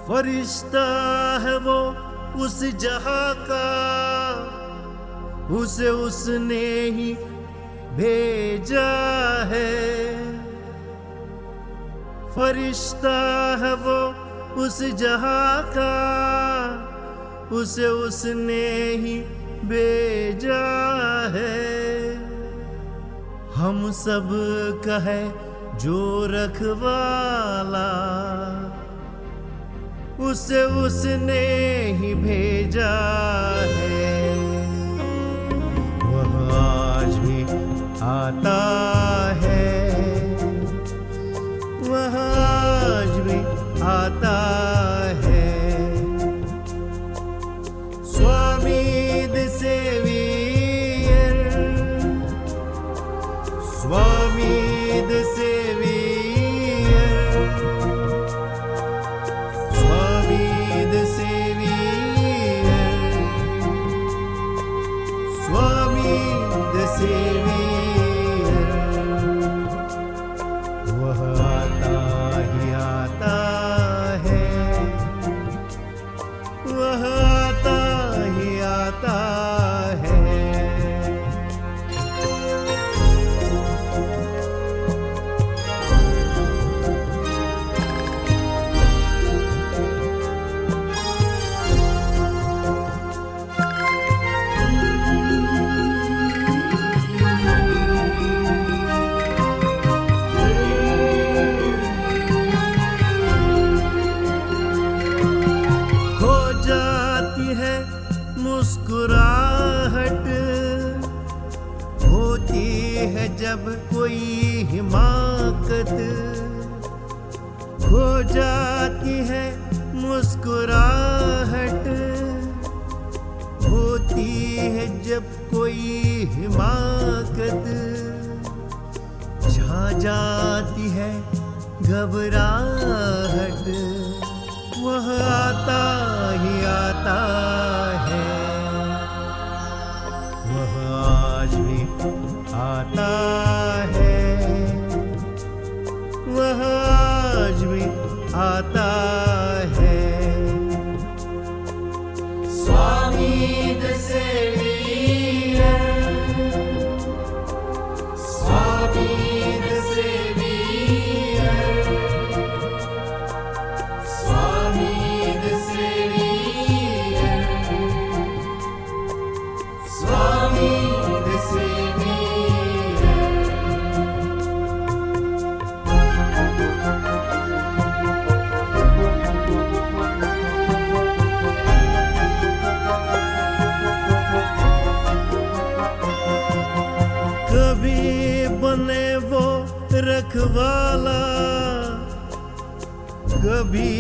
फरिश्ता है वो उस जहां का, उसे उसने ही भेजा है। फरिश्ता है वो उस जहां का, उसे उसने ही भेजा है। हम सब का है जो रखवाला, उसे उसने ही भेजा है। वह आज भी आता है, वह आज भी आता है। Swami the saviour, Swami the saviour, Swami the saviour, Swami the saviour. वह आता ही आता है, वह आता ही आता है। खो जाती है मुस्कुराहट, होती है जब कोई हिमाकत। खो जाती है मुस्कुराहट, होती है जब कोई हिमाकत। छा जाती है घबराहट, वह आता ही आता है। वह आज भी आता है, वह आज भी आता है। Swami the saviour, Swami the saviour, Swami the saviour, Swami the saviour. कभी बने वो रखवाला, कभी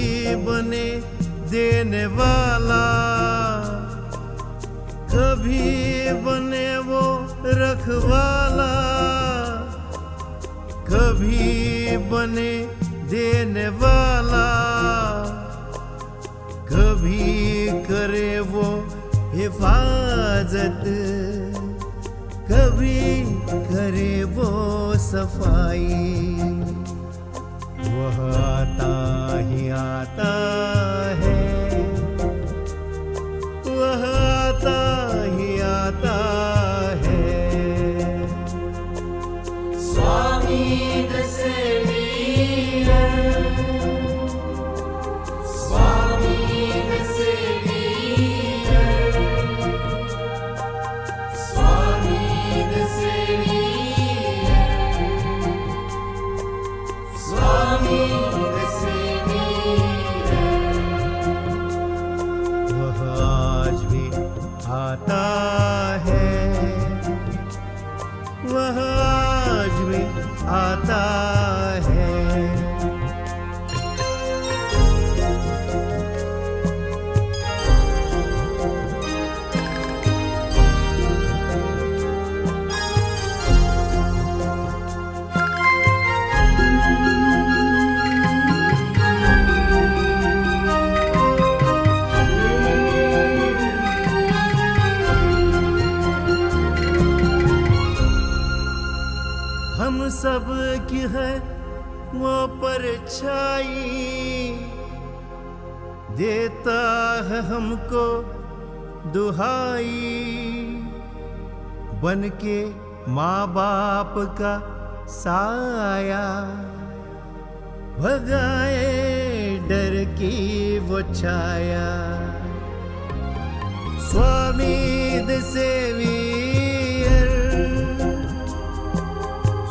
बने देने वाला। कभी बने वो रखवाला, कभी बने देने वाला। कभी करे वो हिफाजत, कभी करे वो सफाई। वह आता ही आता है, वह आता ही आता है। Swami the saviour, Swami the saviour, Swami the saviour, Swami the saviour. देता है हमको दुहाई, बन के माँ बाप का साया, भगाए डर की वो छाया। Swami the saviour,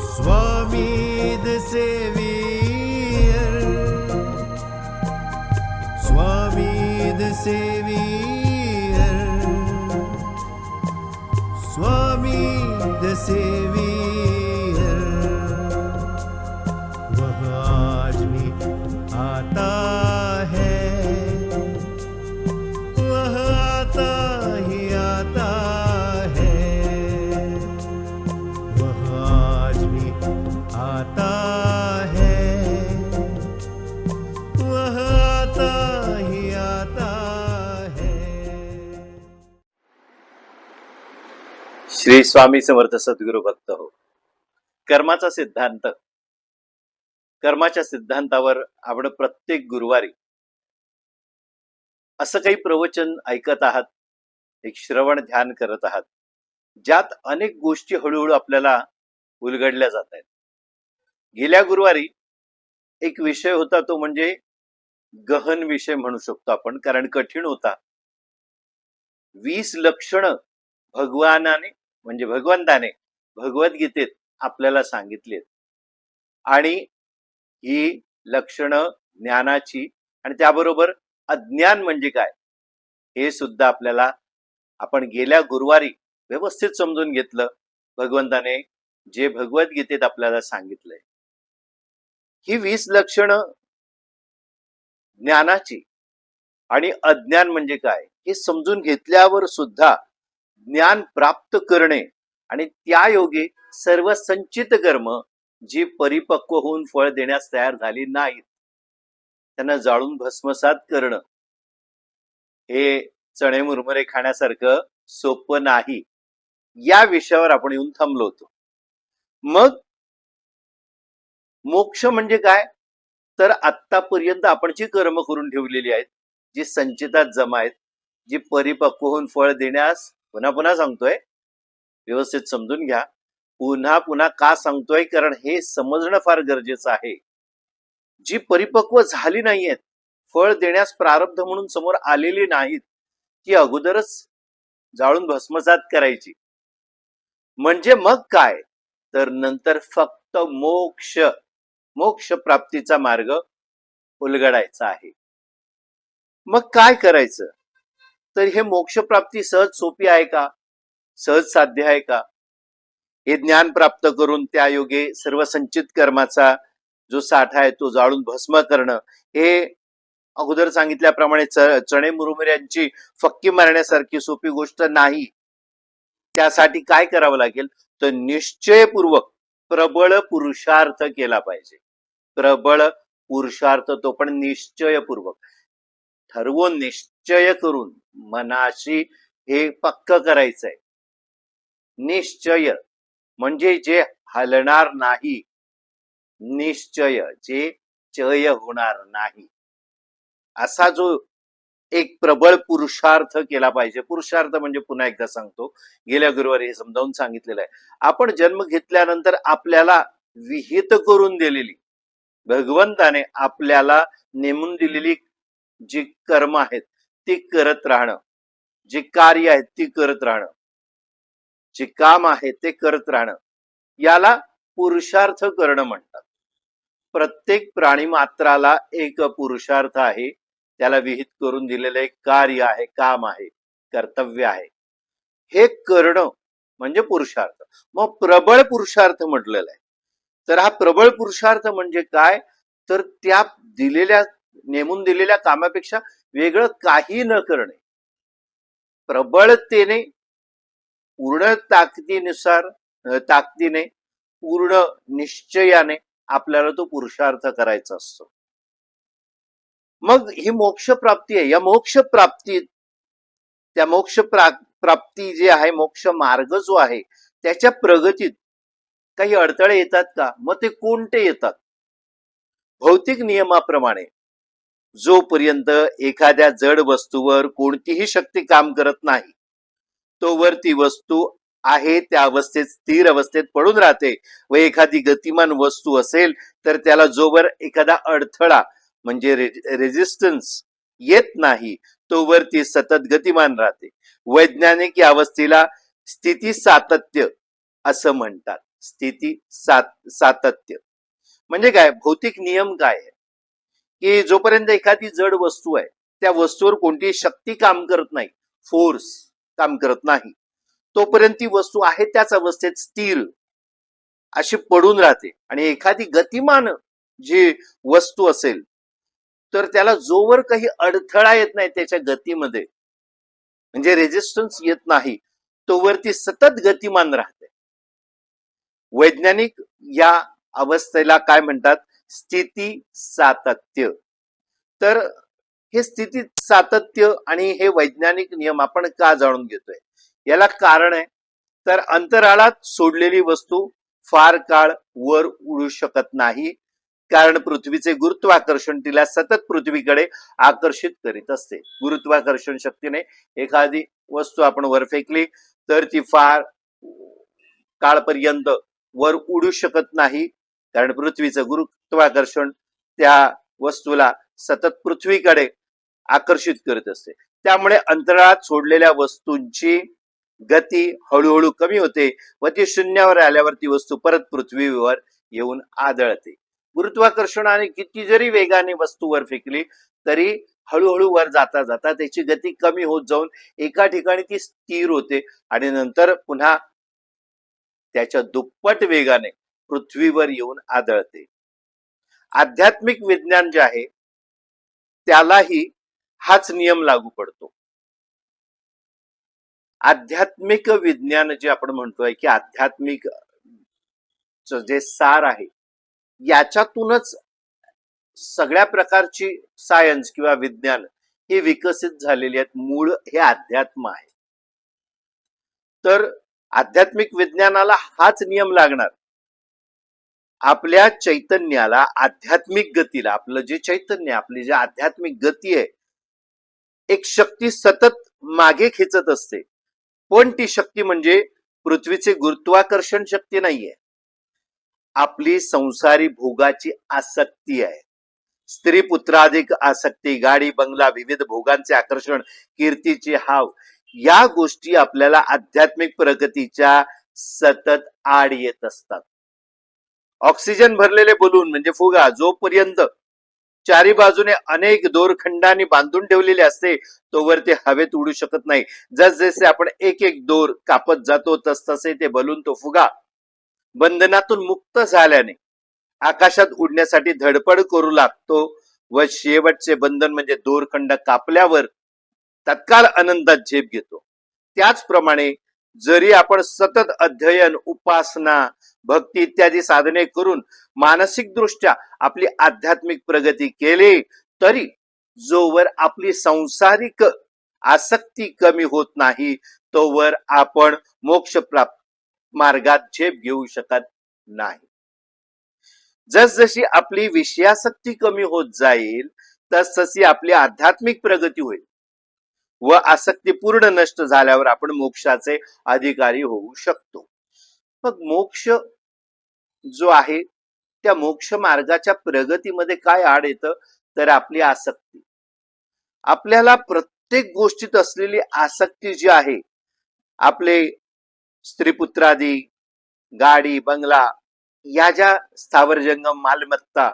Swami the saviour, Swami the saviour, Swami the saviour. वह आज भी आता है, वह आता ही आता है, वह आज भी आता है, वह आता ही आता है। श्री स्वामी समर्थ सद्गुरु भक्त हो. कर्माचा सिद्धांत. कर्माच्या सिद्धांतावर आपण प्रत्येक गुरुवारी असं काही प्रवचन ऐकत आहात, एक श्रवण ध्यान करत आहात, ज्यात अनेक गोष्टी हळूहळू आपल्याला उलगडल्या जात आहेत. गेल्या गुरुवारी एक विषय होता, तो म्हणजे गहन विषय म्हणू शकतो आपण, कारण कठीण होता. 20 लक्षणं भगवानाने म्हणजे भगवंताने भगवद्गीतेत आपल्याला सांगितली आहेत, आणि ही लक्षणं ज्ञानाची आणि त्याबरोबर अज्ञान म्हणजे काय हे सुद्धा आपल्याला आपण गेल्या गुरुवारी व्यवस्थित समजून घेतलं. भगवंताने जे भगवद्गीतेत आपल्याला सांगितलंय, ही 20 लक्षणं ज्ञानाची आणि अज्ञान म्हणजे काय हे समजून घेतल्यावर सुद्धा ज्ञान प्राप्त करणे आणि त्या योगे सर्व संचित कर्म जी परिपक्व होऊन फळ देण्यास तयार झाली नाहीत त्यांना जाळून भस्मसात करणं हे चणे मुरमुरे खाण्यासारखं सोपं नाही. या विषयावर आपण येऊन थांबलो होतो. मग मोक्ष म्हणजे काय, तर आतापर्यंत आपण जी कर्म करून ठेवलेली आहेत, जी संचितात जमा आहेत, जी परिपक्व होऊन फळ देण्यास, पुन्हा पुन्हा सांगतोय, व्यवस्थित समजून घ्या. पुन्हा पुन्हा का सांगतोय, कारण हे समजणं फार गरजेचं आहे. जी परिपक्व झाली नाहीयेत, फळ देण्यास प्रारब्ध म्हणून समोर आलेली नाहीत, ती अगोदरच जाळून भस्मसात करायची. म्हणजे मग काय, तर नंतर फक्त मोक्ष, मोक्ष प्राप्तीचा मार्ग उलगडायचा आहे. मग काय करायचं, तर हे मोक्ष प्राप्ती सहज सोपी आहे का, सहज साध्य आहे का? हे ज्ञान प्राप्त करून त्या योगे सर्व संचित कर्माचा जो साठा आहे तो जाळून भस्म करणं, हे अगोदर सांगितल्याप्रमाणे चणे मुरमुऱ्यांची फक्की मारण्यासारखी सोपी गोष्ट नाही. त्यासाठी काय करावं लागेल, तर निश्चयपूर्वक प्रबळ पुरुषार्थ केला पाहिजे. प्रबळ पुरुषार्थ, तो पण निश्चयपूर्वक ठरवून निश्चय करून मनाशी हे पक्क करायचंय. निश्चय म्हणजे जे हलणार नाही, निश्चय जे चय होणार नाही, असा जो एक प्रबळ पुरुषार्थ केला पाहिजे. पुरुषार्थ म्हणजे पुन्हा एकदा सांगतो, गेल्या गुरुवारी हे समजावून सांगितलेलं आहे. आपण जन्म घेतल्यानंतर आपल्याला विहित करून दिलेली, भगवंताने आपल्याला नेमून दिलेली जी कर्म आहेत ती करत राहणं, जी कार्य आहेत ती करत राहणं, जे काम आहे ते करत राहणं, याला पुरुषार्थ करणं म्हणतात. प्रत्येक प्राणी मात्राला एक पुरुषार्थ आहे, त्याला विहित करून दिलेलं एक कार्य आहे, काम आहे, कर्तव्य आहे. हे करणं म्हणजे पुरुषार्थ. मग प्रबळ पुरुषार्थ म्हटलेलं आहे. तर हा प्रबळ पुरुषार्थ म्हणजे काय, तर त्या दिलेल्या नेमून दिलेल्या कामापेक्षा वेगळं काही न करणे, प्रबळतेने, पूर्ण ताकदीने, पूर्ण निश्चयाने आपल्याला तो पुरुषार्थ करायचा असतो. मग ही मोक्ष प्राप्ती आहे. या मोक्ष प्राप्तीत, त्या मोक्ष प्राप्ती जे आहे, मोक्ष मार्ग जो आहे, त्याच्या प्रगतीत काही अडथळे येतात का? मग ते कोणते येतात? भौतिक नियमाप्रमाणे जोपर्यंत एखाद्या जड वस्तूवर कोणतीही शक्ती काम करत नाही तोवर ती वस्तू आहे त्या अवस्थेत स्थिर अवस्थेत पडून राहते व एखादी गतिमान वस्तू असेल तर त्याला जोवर एखादा अडथळा म्हणजे रेजिस्टन्स येत नाही तोवर ती सतत गतिमान राहते. वैज्ञानिक या अवस्थेला स्थिती सातत्य असं म्हणतात. स्थिती सातत्य म्हणजे काय? भौतिक नियम काय आहे की जोपर्यंत एखादी जड वस्तू आहे त्या वस्तूवर कोणतीही शक्ती काम करत नाही, फोर्स काम करत नाही, तोपर्यंत ती वस्तू आहे त्याच अवस्थेत स्थिर अशी पडून राहते. आणि एखादी गतिमान जी वस्तू असेल तर त्याला जोवर काही अडथळा येत नाही त्याच्या गतीमध्ये म्हणजे रेजिस्टन्स येत नाही तोवर ती सतत गतिमान राहते. वैज्ञानिक या अवस्थेला काय म्हणतात? स्थिती सातत्य. तर हे स्थिती सातत्य आणि हे वैज्ञानिक नियम आपण का जाणून घेतोय? याला कारण आहे तर अंतराळात सोडलेली वस्तू फार काळ वर उडू शकत नाही कारण पृथ्वीचे गुरुत्वाकर्षण तिला सतत पृथ्वीकडे आकर्षित करीत असते. गुरुत्वाकर्षण शक्तीने एखादी वस्तू आपण वर फेकली तर ती फार काळपर्यंत वर उडू शकत नाही कारण पृथ्वीचं गुरुत्वाकर्षण त्या वस्तूला सतत पृथ्वीकडे आकर्षित करत असते. त्यामुळे अंतराळात सोडलेल्या वस्तूंची गती हळूहळू कमी होते व ती शून्यावर आल्यावर ती वस्तू परत पृथ्वीवर येऊन आदळते. गुरुत्वाकर्षणाने किती जरी वेगाने वस्तू वर फेकली तरी हळूहळू वर जाता जाता त्याची गती कमी होत जाऊन एका ठिकाणी ती स्थिर होते आणि नंतर पुन्हा त्याच्या दुप्पट वेगाने पृथ्वीवर येऊन आदळते. आध्यात्मिक विज्ञान जे आहे त्यालाही हाच नियम लागू पडतो. आध्यात्मिक विज्ञान जे आपण म्हणतोय की आध्यात्मिक जे सार आहे याच्यातूनच सगळ्या प्रकारची सायन्स किंवा विज्ञान हे विकसित झालेले आहेत. मूळ हे अध्यात्म आहे. तर आध्यात्मिक विज्ञानाला हाच नियम लागणार. आपल्या चैतन्याला आध्यात्मिक गतीला आपलं जे चैतन्य आपली जे आध्यात्मिक गती आहे एक शक्ती सतत मागे खेचत असते. पण ती शक्ती म्हणजे पृथ्वीचे गुरुत्वाकर्षण शक्ती नाहीये, आपली संसारी भोगाची आसक्ती आहे. स्त्री पुत्राधिक आसक्ती, गाडी बंगला, विविध भोगांचे आकर्षण, कीर्तीचे हाव या गोष्टी आपल्याला आध्यात्मिक प्रगतीच्या सतत आड येत असतात. ऑक्सिजन भरलेले बलून म्हणजे फुगा जोपर्यंत चारी बाजूने अनेक दोरखंडांनी बांधून ठेवलेले असते तोवर ते हवेत उडू शकत नाही. जसजसे आपण एक एक दोर कापत जातो तसतसे ते बलून तो फुगा बंधनातून मुक्त झाल्याने आकाशात उडण्यासाठी धडपड करू लागतो व शेवटचे बंधन म्हणजे दोरखंड कापल्यावर तत्काळ आनंदात झेप घेतो. त्याचप्रमाणे जरी आपण सतत अध्ययन, उपासना, भक्ती इत्यादी साधने करून मानसिक दृष्ट्या आपली आध्यात्मिक प्रगती केली तरी जोवर आपली सांसारिक आसक्ती कमी होत नाही तोवर आपण मोक्ष प्राप्त मार्गात झेप घेऊ शकत नाही. जसजशी आपली विषयासक्ती कमी होत जाईल तसतशी आपली आध्यात्मिक प्रगती होईल व आसक्ती पूर्ण नष्ट झाल्यावर आपण मोक्षाचे अधिकारी होऊ शकतो. मग मोक्ष जो आहे त्या मोक्ष मार्गाच्या प्रगतीमध्ये काय आड येतं तर आपली आसक्ती. आपल्याला प्रत्येक गोष्टीत असलेली आसक्ती जी आहे, आपले स्त्रीपुत्रादी, गाडी बंगला या ज्या स्थावर जंगम मालमत्ता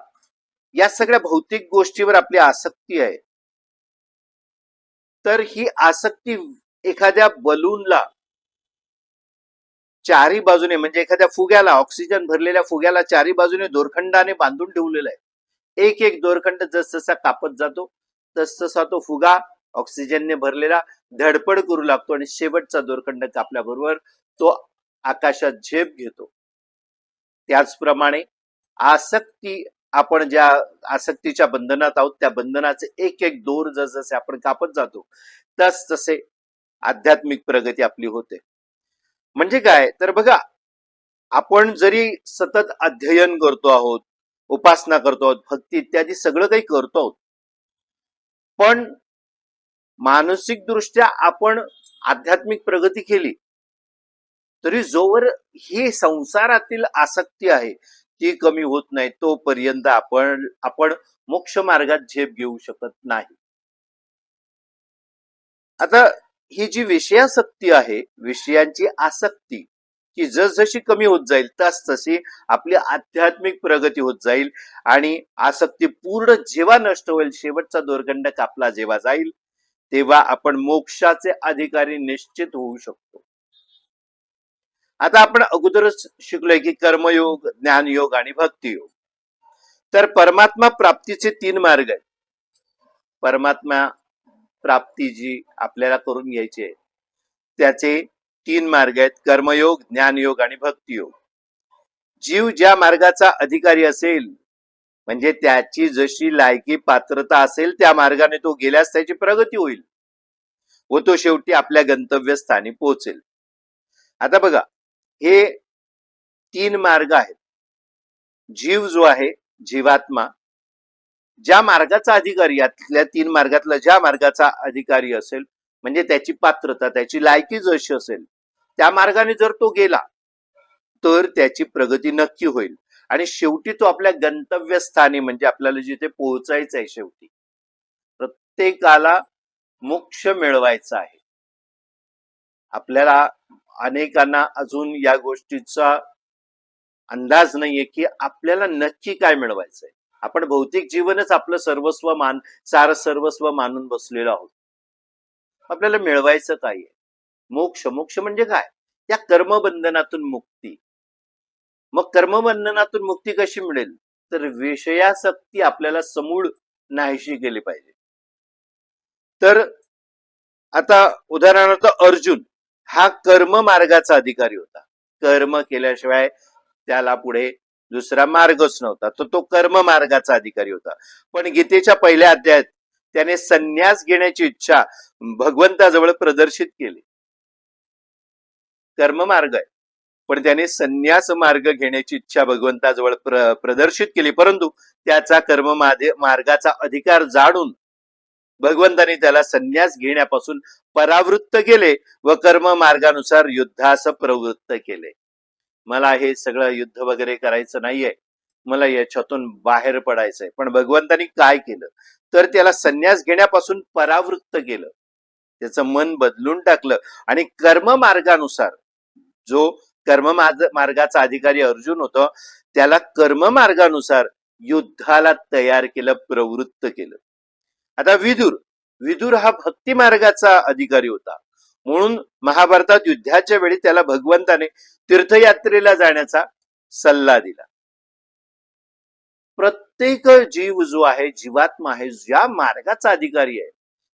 या सगळ्या भौतिक गोष्टीवर आपली आसक्ती आहे. तर ही आसक्ती एखाद्या बलूनला चारी बाजूने म्हणजे एखाद्या फुग्याला, ऑक्सिजन भरलेल्या फुग्याला चारी बाजूने दोरखंडाने बांधून ठेवलेला आहे. एक एक दोरखंड जसजसा कापत जातो तसतसा तो फुगा ऑक्सिजनने भरलेला धडपड करू लागतो आणि शेवटचा दोरखंड कापल्याबरोबर तो आकाशात झेप घेतो. त्याचप्रमाणे आसक्ती आपण ज्या आसक्तीच्या बंधनात आहोत त्या बंधनाचे एक एक दोर जसजसे आपण कापत जातो तस तसे आध्यात्मिक प्रगती आपली होते. म्हणजे काय तर बघा, आपण जरी सतत अध्ययन करतो आहोत, उपासना करतो आहोत, भक्ती इत्यादी सगळं काही करतो आहोत पण मानसिक दृष्ट्या आपण आध्यात्मिक प्रगती केली तरी जोवर ही संसारातील आसक्ती आहे ती कमी होत नाही तोपर्यंत आपण मोक्ष मार्गात झेप घेऊ शकत नाही. आता ही जी विषयासक्ती आहे, विषयांची आसक्ती की जसजशी कमी होत जाईल तशी आपली आध्यात्मिक प्रगती होत जाईल आणि आसक्ती पूर्ण जेव्हा नष्ट होईल, शेवटचा दोरखंड कापला जेव्हा जाईल, तेव्हा आपण मोक्षाचे अधिकारी निश्चित होऊ शकतो. आता आपण अगोदरच शिकलोय की कर्मयोग, ज्ञानयोग आणि भक्तियोग. तर परमात्मा प्राप्तीचे 3 मार्ग आहेत. परमात्मा प्राप्ती जी आपल्याला करून घ्यायची आहे त्याचे 3 मार्ग आहेत, कर्मयोग, ज्ञानयोग आणि भक्तियोग. जीव ज्या मार्गाचा अधिकारी असेल म्हणजे त्याची जशी लायकी पात्रता असेल त्या मार्गाने तो गेल्यास त्याची प्रगती होईल व तो शेवटी आपल्या गंतव्यस्थानी पोहोचेल. आता बघा, हे 3 मार्ग आहेत. जीव जो आहे, जीवात्मा ज्या मार्गाचा अधिकारी, यातल्या 3 मार्गातला ज्या मार्गाचा अधिकारी असेल म्हणजे त्याची पात्रता, त्याची लायकी जशी असेल त्या मार्गाने जर तो गेला तर त्याची प्रगती नक्की होईल आणि शेवटी तो आपल्या गंतव्यस्थानी म्हणजे आपल्याला जिथे पोहोचायचं आहे, शेवटी प्रत्येकाला मोक्ष मिळवायचा आहे. आपल्याला अनेकांना अजून या गोष्टीचा अंदाज नाहीये की आपल्याला नक्की काय मिळवायचंय. आपण भौतिक जीवनच आपलं सर्वस्व सर्वस्व मानून बसलेलो आहोत. आपल्याला मिळवायचं काय आहे? मोक्ष. मोक्ष म्हणजे काय? या कर्मबंधनातून मुक्ती. मग कर्मबंधनातून मुक्ती कशी मिळेल? तर विषयासक्ती आपल्याला समूळ नाहीशी केली पाहिजे. तर आता उदाहरणार्थ अर्जुन हा कर्म मार्गाचा अधिकारी होता. कर्म केल्याशिवाय त्याला पुढे दुसरा मार्गच नव्हता, तर तो कर्म मार्गाचा अधिकारी होता. पण गीतेच्या पहिल्या अध्यायात त्याने संन्यास घेण्याची इच्छा भगवंताजवळ प्रदर्शित केली. कर्म मार्ग आहे पण त्याने संन्यास मार्ग घेण्याची इच्छा भगवंताजवळ प्रदर्शित केली, परंतु त्याचा कर्म मार्गाचा अधिकार जाणून भगवंताने त्याला संन्यास घेण्यापासून परावृत्त केले व कर्म मार्गानुसार युद्धास प्रवृत्त केले. मला हे सगळं युद्ध वगैरे करायचं नाहीये, मला याच्यातून बाहेर पडायचंय. पण भगवंतानी काय केलं तर त्याला संन्यास घेण्यापासून परावृत्त केलं, त्याचं मन बदलून टाकलं आणि कर्म मार्गानुसार, जो कर्म मार्गाचा अधिकारी अर्जुन होता त्याला कर्म मार्गानुसार युद्धाला तयार केलं, प्रवृत्त केलं. आता विदुर हा भक्ती मार्गाचा अधिकारी होता, म्हणून महाभारतात युद्धाच्या वेळी त्याला भगवंताने तीर्थयात्रेला जाण्याचा सल्ला दिला. प्रत्येक जीव जो आहे, जीवात्मा आहे, ज्या मार्गाचा अधिकारी आहे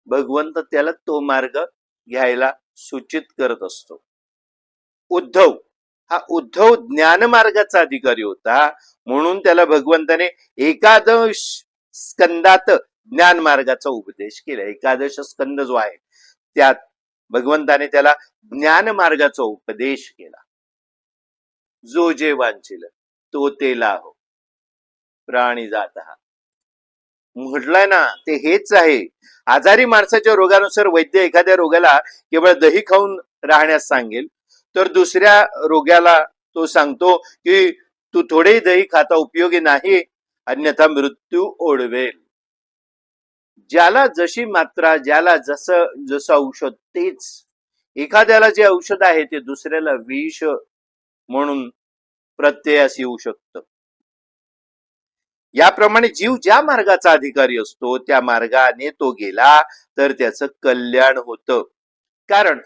भगवंत त्याला तो मार्ग घ्यायला सूचित करत असतो. उद्धव ज्ञान मार्गाचा अधिकारी होता, म्हणून त्याला भगवंताने एकादश स्कंदात ज्ञान मार्गाचा उपदेश केला. एकादश स्कंद जो आहे त्यात भगवंताने त्याला ज्ञान मार्गाचा उपदेश केला. जो जे वांछिल तो ते लाहो प्राणी जात हा म्हटलंय ना, ते हेच आहे. आजारी माणसाच्या रोगानुसार वैद्य एखाद्या रोगाला केवळ दही खाऊन राहण्यास सांगेल, तर दुसऱ्या रोग्याला तो सांगतो की तू थोडेही दही खाता उपयोगी नाही, अन्यथा मृत्यू ओढवेल. ज्याला जशी मात्रा, ज्याला जसं औषध तेच. एखाद्याला जे औषध आहे ते दुसऱ्याला विष म्हणून प्रत्ययास येऊ शकतं. याप्रमाणे जीव ज्या मार्गाचा अधिकारी असतो त्या मार्गाने तो गेला तर त्याचं कल्याण होतं. कारण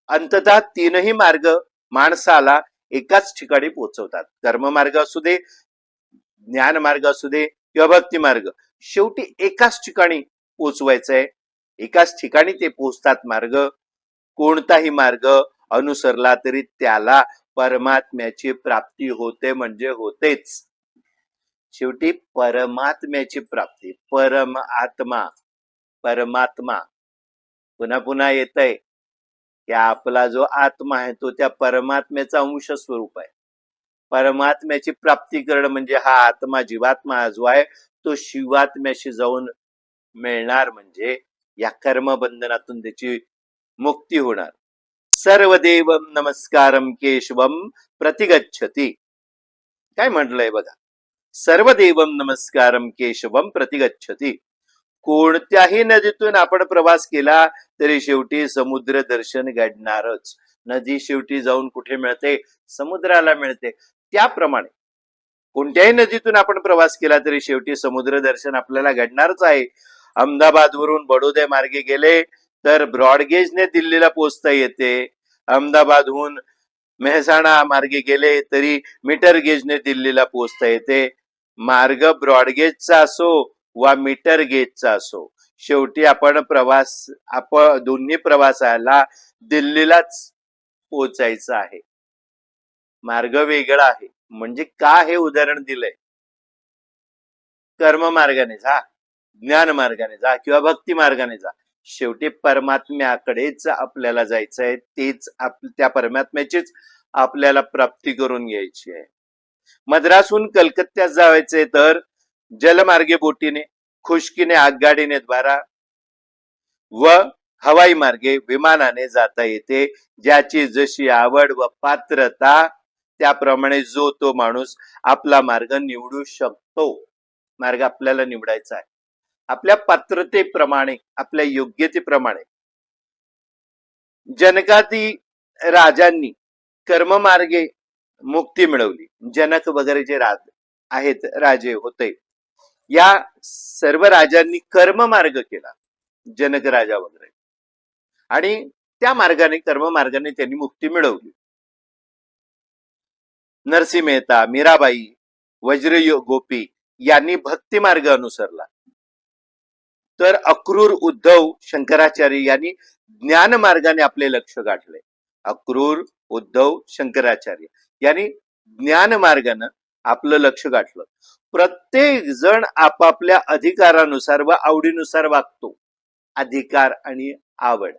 अंततः 3ही मार्ग माणसाला एकाच ठिकाणी पोहोचवतात. कर्ममार्ग असू दे, ज्ञान मार्ग असू दे किंवा भक्ती मार्ग, शेवटी एकाच ठिकाणी पोहोचवायचंय, एकाच ठिकाणी ते पोहोचतात मार्ग. कोणताही मार्ग अनुसरला तरी त्याला परमात्म्याची प्राप्ती होते म्हणजे होतेच. शेवटी परमात्म्याची प्राप्ती, परमात्मा पुन्हा पुन्हा येतंय की आपला जो आत्मा आहे तो त्या परमात्म्याचा अंश स्वरूप आहे. परमात्म्याची प्राप्ती करणं म्हणजे हा आत्मा, जीवात्मा जो आहे तो शिवात्म्याशी जाऊन मिळणार म्हणजे या कर्मबंधनातून त्याची मुक्ती होणार. सर्वदेवम नमस्कारम केशवम प्रतिगच्छति. काय म्हटलंय बघा, सर्वदेवम नमस्कारम केशवम प्रतिगच्छति. कोणत्याही नदीतून आपण प्रवास केला तरी शेवटी समुद्र दर्शन घडणारच. नदी शेवटी जाऊन कुठे मिळते? समुद्राला मिळते. त्याप्रमाणे कोणत्याही नदीतून आपण प्रवास केला तरी शेवटी समुद्र दर्शन आपल्याला घडणारच आहे. अहमदाबादवरून बडोदे मार्गे गेले तर ब्रॉडगेजने दिल्लीला पोहोचता येते. अहमदाबादहून मेहसाणा मार्गे गेले तरी मीटर गेजने दिल्लीला पोहोचता येते. मार्ग ब्रॉडगेजचा असो वा मीटर गेजचा असो, शेवटी आपण दोन्ही प्रवासाला दिल्लीलाच पोहोचायचं आहे. मार्ग वेगळा आहे. म्हणजे का हे उदाहरण दिलंय? कर्म मार्गाने जा, ज्ञान मार्गाने जा किंवा भक्ती मार्गाने जा, शेवटी परमात्म्याकडेच आपल्याला जायचंय. त्या परमात्म्याचीच आपल्याला प्राप्ती करून घ्यायची आहे. मद्रासहून कलकत्त्यात जायचंय तर जलमार्गे बोटीने, खुश्कीने आगगाडीने द्वारा व हवाई मार्गे विमानाने जाता येते. ज्याची जशी आवड व पात्रता त्याप्रमाणे जो तो माणूस आपला मार्ग निवडू शकतो. मार्ग आपल्याला निवडायचा आहे आपल्या पात्रतेप्रमाणे, आपल्या योग्यतेप्रमाणे. जनकादी राजांनी कर्ममार्गे मुक्ती मिळवली. जनक वगैरे जे आहेत, राजे होते, या सर्व राजांनी कर्ममार्ग केला. जनक राजा वगैरे, आणि त्या मार्गाने, कर्ममार्गाने त्यांनी मुक्ती मिळवली. नरसिंह मेहता, मीराबाई, वज्र गोपी यांनी भक्ती मार्ग अनुसरला. तर अक्रूर उद्धव शंकराचार्य यांनी ज्ञान मार्गाने आपले लक्ष गाठले. अक्रूर उद्धव शंकराचार्य यांनी ज्ञान मार्गाने आपलं लक्ष गाठलं. प्रत्येक जण आपापल्या अधिकारानुसार व आवडीनुसार वागतो. अधिकार आणि आवड.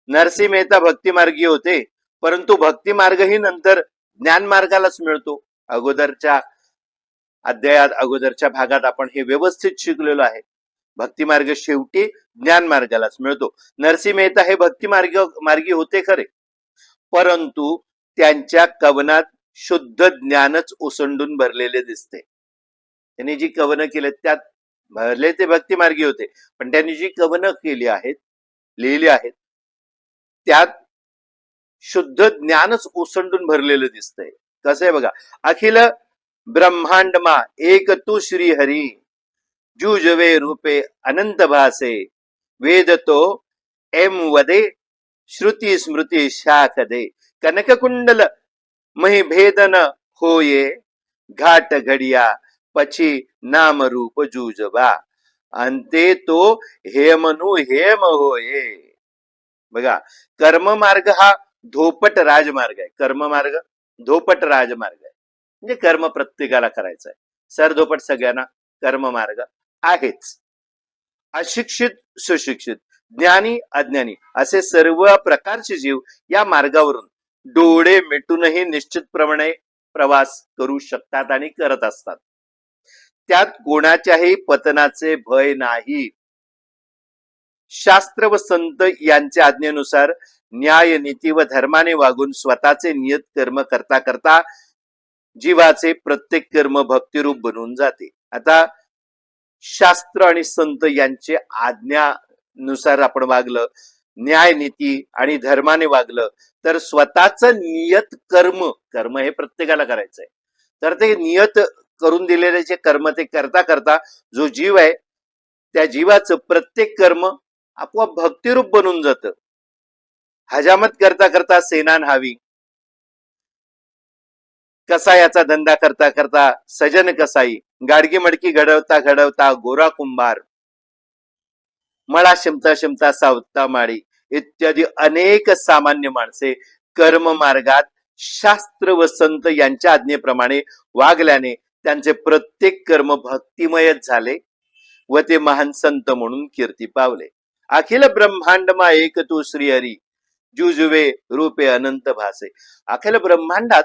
नरसिंह मेहता भक्ती मार्गी होते, परंतु भक्ती मार्गही नंतर ज्ञान मार्गालाच मिळतो. अगोदरच्या अध्यायात, अगोदरच्या भागात आपण हे व्यवस्थित शिकलेलो आहे. भक्ती मार्ग शेवटी ज्ञान मार्गालाच मिळतो. नरसिंह मेहता हे भक्ती मार्गी होते खरे, परंतु त्यांच्या कवनात शुद्ध ज्ञानच ओसंडून भरलेले दिसते. त्यांनी जी कवनं केली त्यात भरले ते भक्ती मार्गी होते, पण त्यांनी जी कवनं केली आहेत, लिहिली आहेत, त्यात शुद्ध ज्ञानच ओसंडून भरलेलं दिसतंय. कसं आहे बघा, अखिल ब्रह्मांडमा एक तू श्री हरी, जुजवे रूपे अनंत भासे, वेद तो एम वदे, श्रुती स्मृती शाख दे, कनक कुंडल मही भेदन होये, घाट घडिया पछी नाम रूप जुजवा, अंते तो हेमनु हेम होये. बघा, कर्ममार्ग हा धोपट राजमार्ग आहे. कर्ममार्ग धोपट राजमार्ग आहे. म्हणजे कर्म प्रत्येकाला करायचं आहे. सरधोपट सगळ्यांना कर्ममार्ग आहेच. अशिक्षित सुशिक्षित, ज्ञानी अज्ञानी असे सर्व प्रकारचे जीव या मार्गावरून डोळे मिटूनही निश्चितप्रमाणे प्रवास करू शकतात आणि करत असतात. त्यात कोणाच्याही पतनाचे भय नाही. शास्त्र व संत यांच्या आज्ञेनुसार न्याय, नीती व धर्माने वागून स्वतःचे नियत कर्म करता करता जीवाचे प्रत्येक कर्म भक्तिरूप बनून जाते. आता शास्त्र आणि संत यांचे आज्ञानुसार आपण वागलं, न्याय, नीती आणि धर्माने वागलं, तर स्वतःच नियत कर्म हे प्रत्येकाला करायचंय. तर ते नियत करून दिलेले जे कर्म ते करता करता जो जीव आहे त्या जीवाचं प्रत्येक कर्म आपोआप भक्तिरूप बनून जातं. हजामत करता करता सेना न्हावी, कसायाचा धंदा करता करता सजन कसाई, गाडगी मडकी घडवता घडवता गोरा कुंभार, मळा शिमता शिमता सावता माळी इत्यादी अनेक सामान्य माणसे कर्म मार्गात शास्त्र व संत यांच्या आज्ञेप्रमाणे वागल्याने त्यांचे प्रत्येक कर्म भक्तिमयच झाले व ते महान संत म्हणून कीर्ती पावले. अखिल ब्रह्मांडमा एक तू श्रीहरी, जुजुवे रूपे अनंत भासे. अखिल ब्रह्मांडात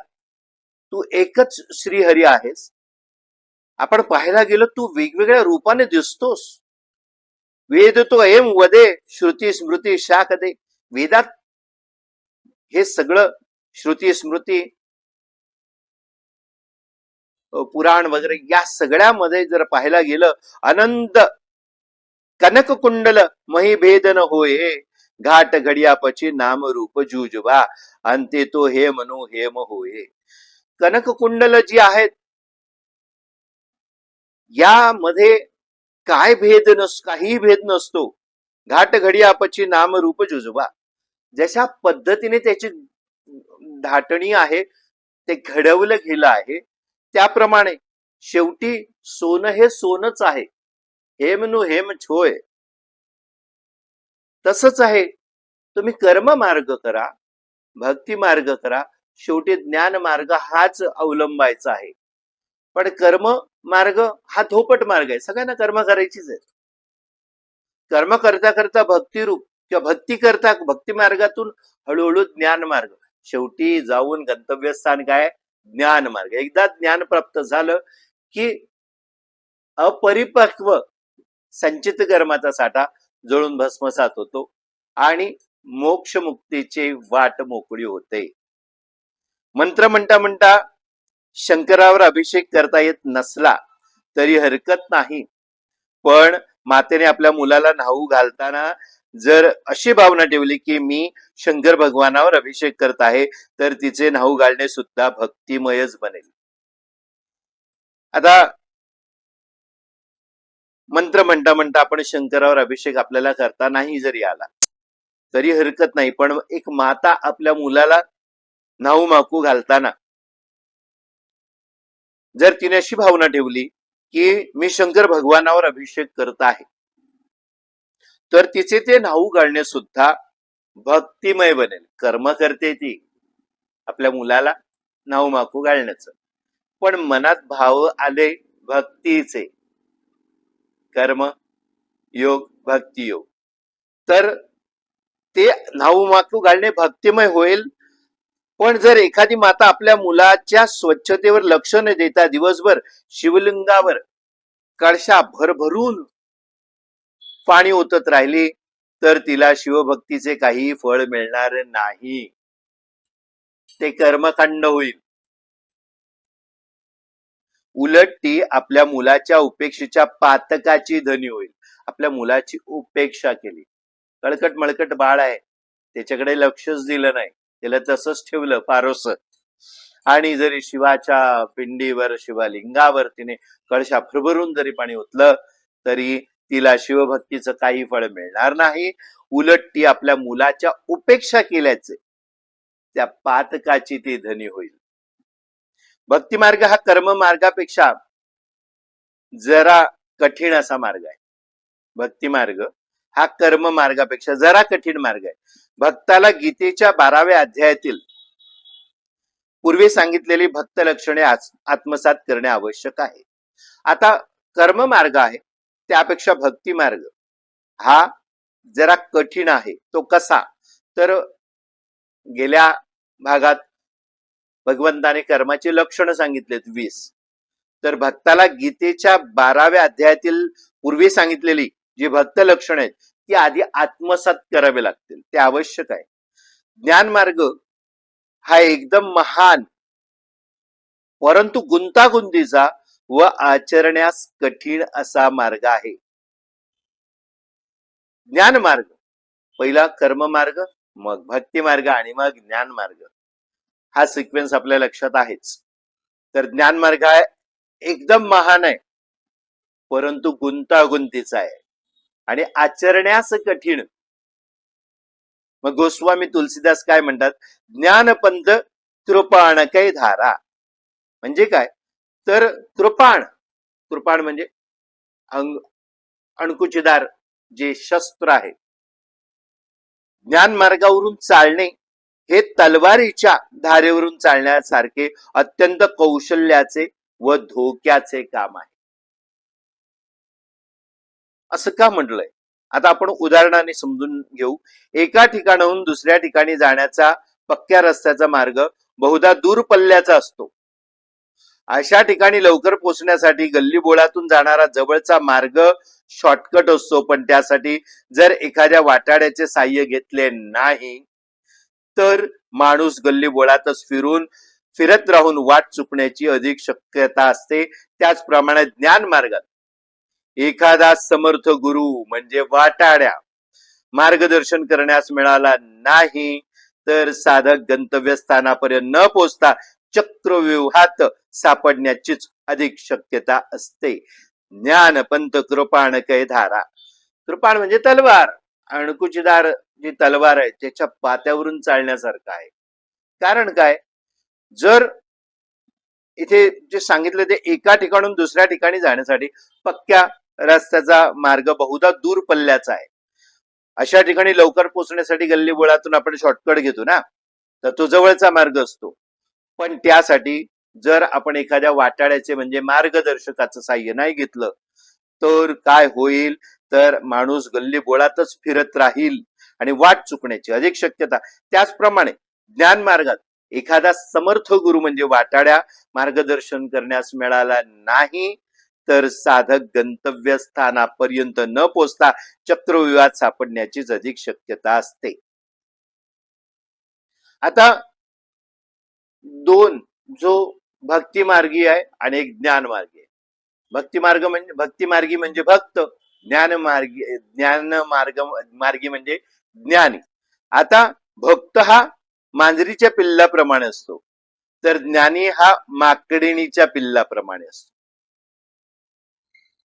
तू एकच श्रीहरी आहेस आपण पाहायला गेलो तू वेगवेगळ्या रूपाने दिसतोस. वेद तो एम वदे श्रुती स्मृती शाकदे. वेदात हे सगळं श्रुती स्मृती पुराण वगैरे या सगळ्यामध्ये जर पाहायला गेलं अनंत कनक कुंडल मही भेदन होय घाट घडियापची नाम रूप जुजबा अंते तो हे मनो हेम होय. कनक कुंडल जी आहेत यामध्ये काय भेद काही भेद नसतो. घाट घडियापची नाम रूप जुजबा. जशा पद्धतीने त्याची धाटणी आहे ते घडवलं गेलं आहे त्याप्रमाणे शेवटी सोनं हे सोनच आहे. हेम नु हेम छोय. तसंच आहे. तुम्ही कर्म मार्ग करा, भक्ती मार्ग करा, शेवटी ज्ञान मार्ग हाच अवलंबायचा आहे. पण कर्म मार्ग हा धोपट मार्ग आहे. सगळ्यांना कर्म करायचीच आहे. कर्म करता करता भक्ती रूप किंवा भक्ती करता भक्ती मार्गातून हळूहळू ज्ञान मार्ग, शेवटी जाऊन गंतव्यस्थान काय ज्ञान मार्ग. एकदा ज्ञान प्राप्त झालं की अपरिपक्व संचित कर्माचा साठा जळून भस्मसात होतो आणि मोक्ष मुक्तीची वाट मोकळी होते. मंत्र म्हणता म्हणता शंकरावर अभिषेक करता येत नसला तरी हरकत नाही. पण मातेने आपल्या मुलाला न्हाऊ घालताना जर अशी भावना ठेवली की मी शंकर भगवानावर अभिषेक करत आहे तर तिचे न्हाऊ घालणे सुद्धा भक्तिमयच बनेल. आता मंत्र म्हणता म्हणता आपण शंकरावर अभिषेक आपल्याला करता नाही जरी आला तरी हरकत नाही. पण एक माता आपल्या मुलाला न्हाऊ माकू घालताना जर तिने अशी भावना ठेवली की मी शंकर भगवानावर अभिषेक करत आहे तर तिचे ते न्हाऊ घालणे सुद्धा भक्तिमय बनेल. कर्म करते ती आपल्या मुलाला न्हाऊ माकू घालण्याचं, पण मनात भाव आले भक्तीचे, कर्म योग भक्ती योग, तर ते न्हाऊ माकू घालणे भक्तिमय होईल. पण जर एखादी माता आपल्या मुलाच्या स्वच्छतेवर लक्ष न देता दिवसभर शिवलिंगावर कळशा भरभरून पाणी ओतत राहिली तर तिला शिवभक्तीचे काही फळ मिळणार नाही. ते कर्मकांड होईल. उलट ती आपल्या मुलाच्या उपेक्षेच्या पातकाची धनी होईल. आपल्या मुलाची उपेक्षा केली, कळकट मळकट बाळ आहे, त्याच्याकडे लक्षच दिलं नाही, त्याला तसंच ठेवलं पारोस, आणि जरी शिवाच्या पिंडीवर शिवलिंगावर तिने कळशा भरभरून जरी पाणी ओतलं तरी तिला शिवभक्तीचं काही फळ मिळणार नाही. उलट ती आपल्या मुलाच्या उपेक्षा केल्याचे त्या पातकाची ती धनी होईल. भक्ती मार्ग हा कर्म मार्गापेक्षा जरा कठीण असा मार्ग आहे. भक्ती मार्ग हा कर्म मार्गापेक्षा जरा कठीण मार्ग आहे. भक्ताला गीतेच्या 12व्या अध्यायातील पूर्वी सांगितलेली भक्त लक्षणे आत्मसात करणे आवश्यक आहे. आता कर्म मार्ग आहे त्यापेक्षा भक्ती मार्ग हा जरा कठीण आहे. तो कसा, तर गेल्या भागात भगवंताने कर्माची लक्षणं सांगितलेत 20. तर भक्ताला गीतेच्या 12व्या अध्यायातील पूर्वी सांगितलेली जी भक्त लक्षण आहेत ती आधी आत्मसात करावे लागतील, ते आवश्यक आहे. ज्ञान मार्ग हा एकदम महान परंतु गुंतागुंतीचा व आचरण्यास कठीण असा मार्ग आहे. ज्ञान मार्ग पहिला कर्म मार्ग, मग भक्ती मार्ग आणि मग ज्ञान मार्ग, हा सिक्वेन्स आपल्या लक्षात आहेच. तर ज्ञान मार्ग आहे एकदम महान आहे परंतु गुंतागुंतीचा आहे आणि आचरण्यास कठीण. मग गोस्वामी तुलसीदास काय म्हणतात, ज्ञानपंथ कृपाणकै धारा. म्हणजे काय, तर कृपाण, कृपाण म्हणजे अणकुचीदार जे शस्त्र आहे. ज्ञान मार्गावरून चालणे हे तलवारीच्या धारेवरून चालण्यासारखे अत्यंत कौशल्याचे व धोक्याचे काम आहे. असं का म्हटलंय, आता आपण उदाहरणाने समजून घेऊ. एका ठिकाणाहून दुसऱ्या ठिकाणी जाण्याचा पक्क्या रस्त्याचा मार्ग बहुधा दूर पल्ल्याचा असतो. अशा ठिकाणी लवकर पोहोचण्यासाठी गल्लीबोळातून जाणारा जवळचा मार्ग शॉर्टकट असतो, पण त्यासाठी जर एखाद्या वाटाड्याचे साह्य घेतले नाही तर माणूस गल्लीबोळातच फिरत राहून वाट चुकण्याची अधिक शक्यता असते. त्याचप्रमाणे ज्ञान मार्गात एखादा समर्थ गुरु म्हणजे वाटाड्या मार्गदर्शन करण्यास मिळाला नाही तर साधक गंतव्यस्थानापर्यंत न पोहोचता चक्रव्यूहात सापडण्याचीच अधिक शक्यता असते. ज्ञान पंत कृपाण कै धारा. कृपाण म्हणजे तलवार. अणकुचीदार जी तलवार आहे त्याच्या पात्यावरून चालण्यासारखं आहे. कारण काय, जर इथे जे सांगितलं ते एका ठिकाणून दुसऱ्या ठिकाणी जाण्यासाठी पक्क्या रस्त्याचा मार्ग बहुधा दूर पल्ल्याचा आहे. अशा ठिकाणी लवकर पोहोचण्यासाठी गल्लीबोळातून आपण शॉर्टकट घेतो ना, तर तो जवळचा मार्ग असतो. पण त्यासाठी जर आपण एखाद्या वाटाड्याचे म्हणजे मार्गदर्शकाचं साह्य नाही घेतलं तर काय होईल, तर माणूस गल्लीबोळातच फिरत राहील आणि वाट चुकण्याची अधिक शक्यता. त्याचप्रमाणे ज्ञान मार्गात एखादा समर्थ गुरु म्हणजे वाटाड्या मार्गदर्शन करण्यास मिळाला नाही तर साधक गंतव्यस्थानापर्यंत न पोहोचता चक्रव्यूहात सापडण्याचीच अधिक शक्यता असते. आता दोन, जो भक्ती मार्गी आहे आणि एक ज्ञान मार्गी आहे. भक्ती मार्गी म्हणजे भक्त, ज्ञान मार्गी म्हणजे ज्ञानी. आता भक्त हा मांजरीच्या पिल्लाप्रमाणे असतो तर ज्ञानी हा माकडिणीच्या पिल्लाप्रमाणे असतो.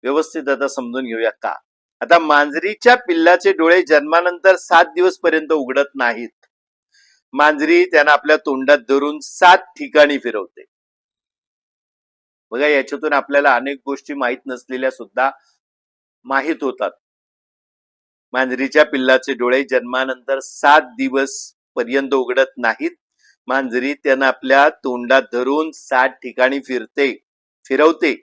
व्यवस्थित आता समजून घेऊया का. आता मांजरीच्या पिल्लाचे डोळे जन्मानंतर 7 दिवस पर्यंत उघडत नाहीत. मांजरी त्यांना आपल्या तोंडात धरून 7 ठिकाणी फिरवते. बघा, याच्यातून आपल्याला अनेक गोष्टी माहीत नसलेल्या सुद्धा माहीत होतात. मांजरीच्या पिल्लाचे डोळे जन्मानंतर 7 दिवस पर्यंत उघडत नाहीत. मांजरी त्यांना आपल्या तोंडात धरून 7 ठिकाणी फिरवते.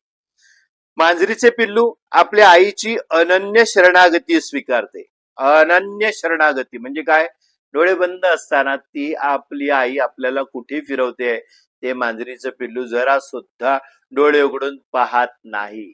मांजरीचे पिल्लू आपल्या आईची अनन्य शरणागती स्वीकारते. अनन्य शरणागती म्हणजे काय, डोळे बंद असताना ती आपली आई आपल्याला कुठे फिरवते ते मांजरीचं पिल्लू जरा सुद्धा डोळे उघडून पाहत नाही.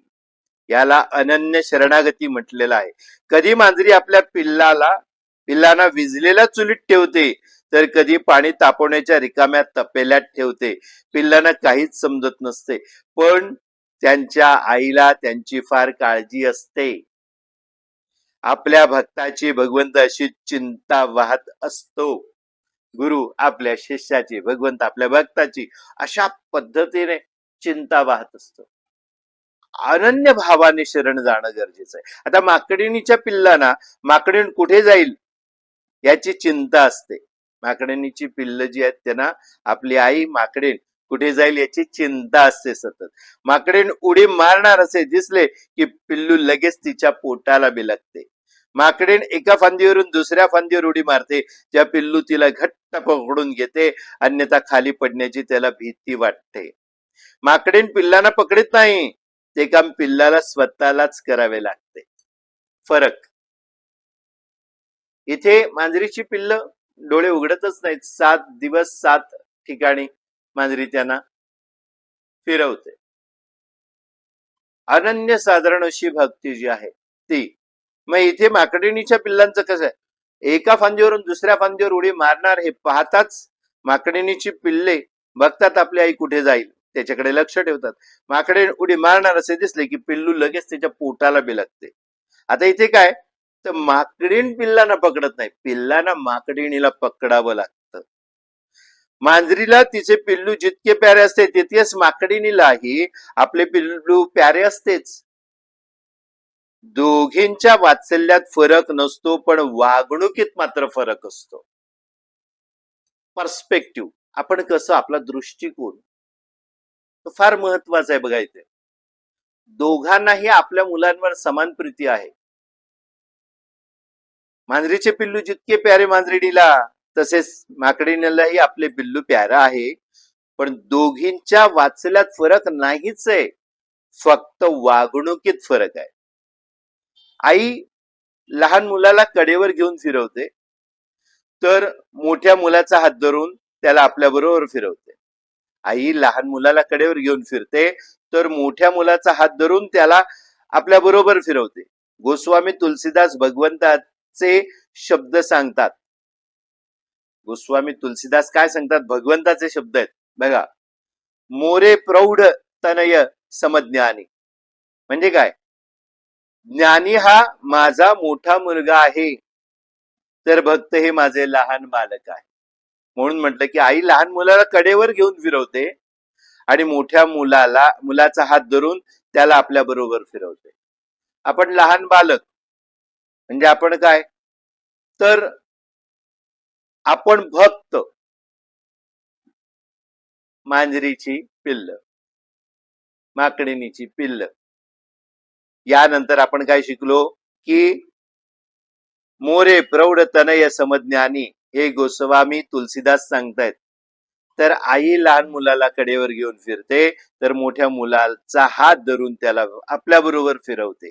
याला अनन्य शरणागती म्हटलेलं आहे. कधी मांजरी आपल्या पिल्लांना विजलेल्या चुलीत ठेवते तर कधी पाणी तापवण्याच्या रिकाम्या तपेल्यात ठेवते. पिल्लांना काहीच समजत नसते, पण त्यांच्या आईला त्यांची फार काळजी असते. आपल्या भक्ताची भगवंत अशी चिंता वाहत असतो. गुरु आपल्या शिष्याची, भगवंत आपल्या भक्ताची अशा पद्धतीने चिंता वाहत असतो. अनन्य भावाने शरण जाणं गरजेचं आहे. आता माकडिणीच्या पिल्लांना माकडीण कुठे जाईल याची चिंता असते. माकडिणीची पिल्ल जी आहेत त्यांना आपली आई माकडीण कुठे जाईल याची चिंता असते सतत. माकडीण उडी मारणार असे दिसले की पिल्लू लगेच तिच्या पोटाला बिलगते. माकडीण एका फांदीवरून दुसऱ्या फांदीवर उडी मारते, त्या पिल्लू तिला घट्ट पकडून घेते, अन्यथा खाली पडण्याची त्याला भीती वाटते. माकडीण पिल्लांना पकडत नाही, ते काम पिल्लाला स्वतःलाच करावे लागते. फरक इथे मांजरीची पिल्ल डोळे उघडतच नाहीत. 7 दिवस 7 ठिकाणी मांजरी त्यांना फिरवते. अनन्य साधारण अशी भक्ती जी आहे ती. मग इथे माकडिणीच्या पिल्लांचं कसं आहे, एका फांदीवरून दुसऱ्या फांदीवर उडी मारणार हे पाहताच माकडिणीची पिल्ले बघतात आपली आई कुठे जाईल, त्याच्याकडे लक्ष ठेवतात. माकडीण उडी मारणार असे दिसले की पिल्लू लगेच त्याच्या पोटाला बिलगते. आता इथे काय, तर माकडीण पिल्लांना पकडत नाही, पिल्लांना माकडिणीला पकडावं लागतं. मांजरीला तिचे पिल्लू जितके प्यारे असते तितकेच माकडिणीलाही आपले पिल्लू प्यारे असतेच. दोघींच्या वात्सल्यात फरक नसतो, पण वागणुकीत मात्र फरक असतो. पर्स्पेक्टिव्ह, आपण कसं, आपला दृष्टिकोन फार महत्वाचा आहे. बघा इथे दोघांनाही आपल्या मुलांवर समान प्रीती आहे. मांजरीचे पिल्लू जितके प्यारे मांजरीला तसेच माकडीलाही आपले पिल्लू प्यारा आहे, पण दोघींच्या वात्सल्यात फरक नाहीच आहे, फक्त वागणुकीत फरक आहे. आई लहान मुलाला कडेवर घेऊन फिरवते तर मोठ्या मुलाचा हात धरून त्याला आपल्या बरोबर फिरवते. आई लहान मुलाला कडेवर घेऊन फिरते, तर मोठ्या मुलाचा हात धरून त्याला आपल्या बरोबर फिरवते. गोस्वामी तुलसीदास भगवंताचे शब्द सांगतात. गोस्वामी तुलसीदास काय सांगतात? भगवंताचे शब्द आहेत बघा. मोरे प्रौढ तनय समज्ञानी. म्हणजे काय? ज्ञानी हा माझा मोठा मुलगा आहे, तर भक्त हे माझे लहान बालक आहे. म्हणून म्हटलं की आई लहान मुलाला कडेवर घेऊन फिरवते आणि मोठ्या मुलाचा हात धरून त्याला आपल्या बरोबर फिरवते. आपण लहान बालक म्हणजे आपण काय? तर आपण भक्त, मांजरीची पिल्ल, माकडीनीची पिल्ल. यानंतर आपण काय शिकलो की मोरे प्रौढ तनय समज्ञानी, हे गोस्वामी तुलसीदास सांगतायत. तर आई लहान मुलाला कडेवर घेऊन फिरते, तर मोठ्या मुलाचा हात धरून त्याला आपल्या बरोबर फिरवते.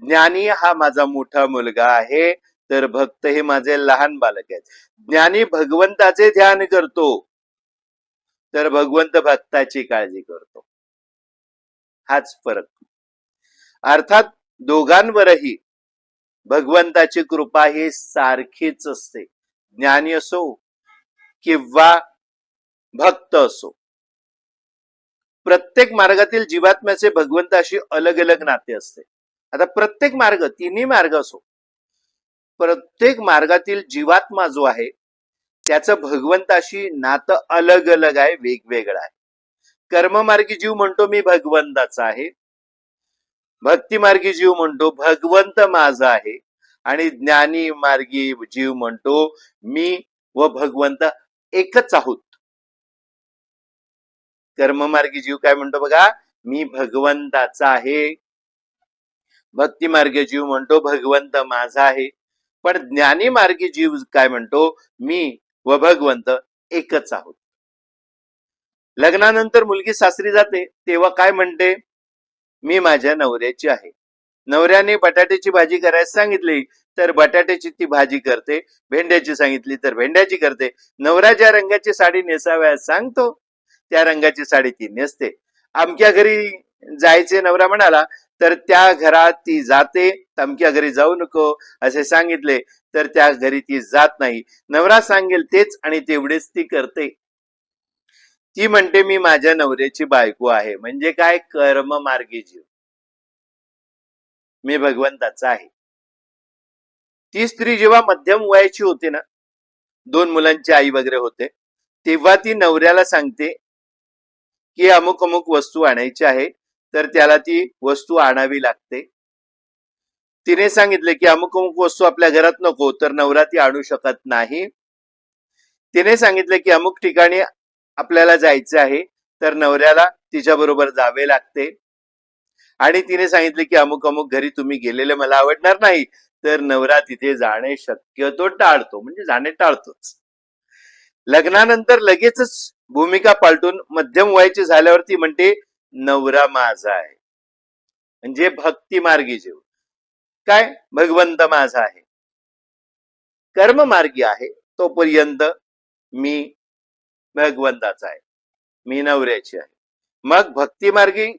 ज्ञानी हा माझा मोठा मुलगा आहे, तर भक्त हे माझे लहान बालक आहेत. ज्ञानी भगवंताचे ध्यान करतो, तर भगवंत भक्ताची काळजी करतो. हाच फरक. अर्थात दोघांवरही भगवंताची कृपा ही सारखीच असते. ज्ञानी असो किंवा भक्त असो, प्रत्येक मार्गातील जीवात्म्याचे भगवंताशी अलग अलग नाते असते. आता प्रत्येक मार्ग, तिन्ही मार्ग असो, प्रत्येक मार्गातील जीवात्मा जो आहे त्याचं भगवंताशी नातं अलग अलग आहे, वेगवेगळं आहे. कर्ममार्गी जीव म्हणतो मी भगवंताचा आहे, भक्ती मार्गी जीव म्हणतो भगवंत माझा आहे, आणि ज्ञानी मार्गी जीव म्हणतो मी व भगवंत एकच आहोत. कर्ममार्गी जीव काय म्हणतो बघा? मी भगवंताचा आहे. भक्ती मार्गी जीव म्हणतो भगवंत माझा आहे. पण ज्ञानी मार्गी जीव काय म्हणतो? मी व भगवंत एकच आहोत. लग्नानंतर मुलगी सासरी जाते तेव्हा काय म्हणते? मी माझ्या नवऱ्याची आहे. नवऱ्याने बटाट्याची भाजी करायला सांगितली तर बटाट्याची ती भाजी करते, भेंड्याची सांगितली तर भेंड्याची करते. नवरा ज्या रंगाची साडी नेसाव्यास सांगतो त्या रंगाची साडी ती नेसते. अमक्या घरी जायचे नवरा म्हणाला तर त्या घरात ती जाते. अमक्या घरी जाऊ नको असे सांगितले तर त्या घरी ती जात नाही. नवरा सांगेल तेच आणि तेवढेच ती करते. ती म्हणते मी माझ्या नवऱ्याची बायको आहे. म्हणजे काय? कर्म मार्गी जीव. मी भगवंताचा आहे. ती स्त्री जेव्हा मध्यम वयाची होते ना, 2 मुलांची आई वगैरे होते, तेव्हा ती नवऱ्याला सांगते की अमुक अमुक वस्तू आणायची आहे, तर त्याला ती वस्तू आणावी लागते. तिने सांगितले की अमुक अमुक वस्तू आपल्या घरात नको, तर नवरा ती आणू शकत नाही. तिने सांगितले की अमुक ठिकाणी आपल्याला जायचे आहे, तर नवऱ्याला तिच्या बरोबर जावे लागते. आणि तिने सांगितले की अमुक अमुक घरी तुम्ही गेलेले मला आवडणार नाही, तर नवरा तिथे जाणे शक्यतो टाळतो, म्हणजे जाणे टाळतोच. लग्नानंतर लगेचच भूमिका पालटून मध्यम वयाची झाल्यावरती म्हणते नवरा माझा आहे. म्हणजे भक्ती मार्गी जीव. काय? भगवंत माझा आहे. कर्म मार्गी आहे तोपर्यंत मी भगवंताचा आहे, मी नवऱ्याची आहे. मग भक्ती मार्गी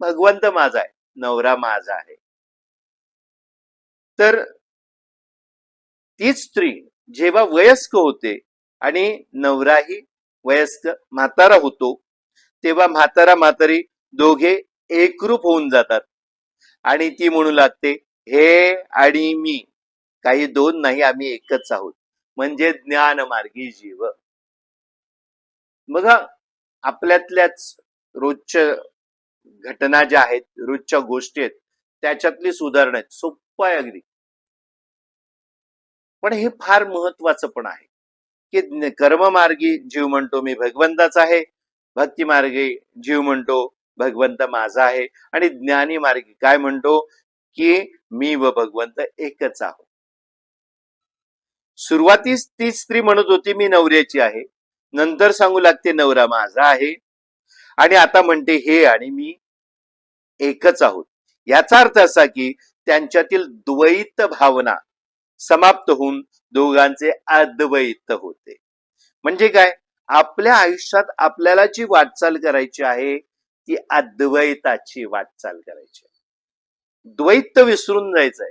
भगवंत माझा आहे, नवरा माझा आहे. तर तीच स्त्री जेव्हा वयस्क होते आणि नवराही वयस्क म्हातारा होतो, तेव्हा म्हातारा म्हातारी दोघे एकरूप होऊन जातात आणि ती म्हणू लागते हे आणि मी काही दोन नाही, आम्ही एकच आहोत. म्हणजे ज्ञान मार्गी जीव. बघा, आपल्यातल्याच रोजच्या घटना ज्या आहेत, रोजच्या गोष्टी आहेत, त्याच्यातली सुधारणा आहेत. सोप्प आहे अगदी. पण हे फार महत्वाचं पण आहे की कर्ममार्गी जीव म्हणतो मी भगवंताचा आहे, भक्ती मार्गी जीव म्हणतो भगवंत माझा आहे, आणि ज्ञानी मार्गी काय म्हणतो की मी व भगवंत एकच आहोत. सुरुवातीस ती स्त्री म्हणत होती मी नवऱ्याची आहे, नंतर सांगू लागते नवरा माझा आहे, आणि आता म्हणते हे आणि मी एकच आहोत. याचा अर्थ असा की त्यांच्यातील द्वैत भावना समाप्त होऊन दोघांचे अद्वैत होते. म्हणजे काय? आपल्या आयुष्यात आपल्याला जी वाटचाल करायची आहे ती अद्वैताची वाटचाल करायची आहे. द्वैत विसरून जायचंय.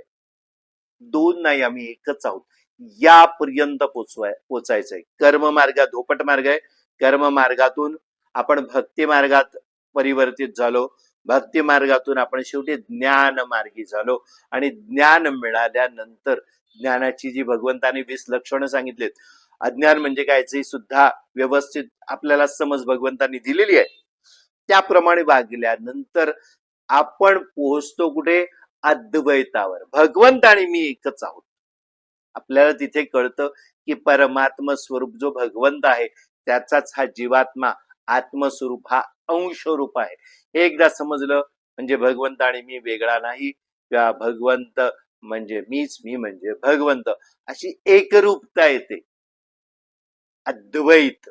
दोन नाही, आम्ही एकच आहोत यापर्यंत पोचायचंय. कर्म मार्ग धोपट मार्ग आहे. कर्म मार्गातून आपण भक्ती मार्गात परिवर्तित झालो. भक्ती मार्गातून आपण शेवटी ज्ञान मार्गी झालो आणि ज्ञान मिळाल्यानंतर ज्ञानाची जी भगवंताने 20 लक्षणं सांगितलीत, अज्ञान म्हणजे काय याची सुद्धा व्यवस्थित आपल्याला समज भगवंतांनी दिलेली आहे. त्याप्रमाणे वागल्यानंतर आपण पोहोचतो कुठे? अद्वैतावर. भगवंत आणि मी एकच आहोत. आपल्याला तिथे कळतं की परमात्म स्वरूप जो भगवंत आहे त्याचाच हा जीवात्मा आत्मस्वरूप हा अंशरूप आहे. हे एकदा समजलं म्हणजे भगवंत आणि मी वेगळा नाही, किंवा भगवंत म्हणजे मीच, मी म्हणजे भगवंत, अशी एकरूपता येते. अद्वैत.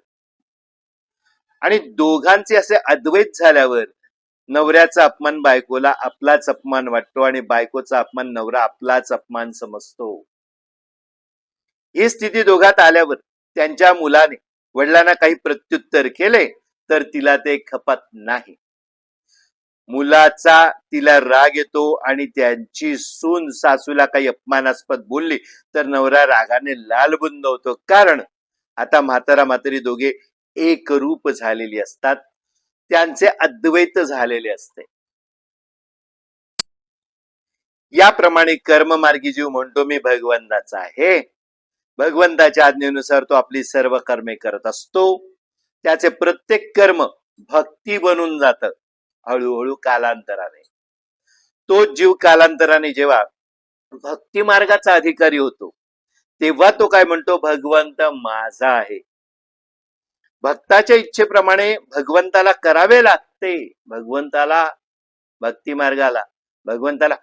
आणि दोघांचे असे अद्वैत झाल्यावर नवऱ्याचा अपमान बायकोला आपलाच अपमान वाटतो आणि बायकोचा अपमान नवरा आपलाच अपमान समजतो. ही स्थिती दोघात आल्यावर त्यांच्या मुलाने वडिलांना काही प्रत्युत्तर केले तर तिला ते खपत नाही. मुलाचा तिला राग येतो आणि त्यांची सून सासूला काही अपमानास्पद बोलली तर नवरा रागाने लालबुंद होतो. कारण आता म्हातारा म्हातारी दोघे एकरूप झालेली असतात. त्यांचे अद्वैत झालेले असते. याप्रमाणे कर्ममार्गी जीव म्हणतो मी भगवंताचा आहे. भगवंताच्या आज्ञेनुसार तो आपली सर्व कर्मे करत असतो. त्याचे प्रत्येक कर्म भक्ती बनून जातं हळूहळू कालांतराने. तो जीव कालांतराने जेव्हा भक्ती मार्गाचा अधिकारी होतो तेव्हा तो काय म्हणतो? भगवंत माझा आहे. भक्ताच्या इच्छेप्रमाणे भगवंताला करावे लागते. भगवंताला भक्ती मार्गाला भगवंताला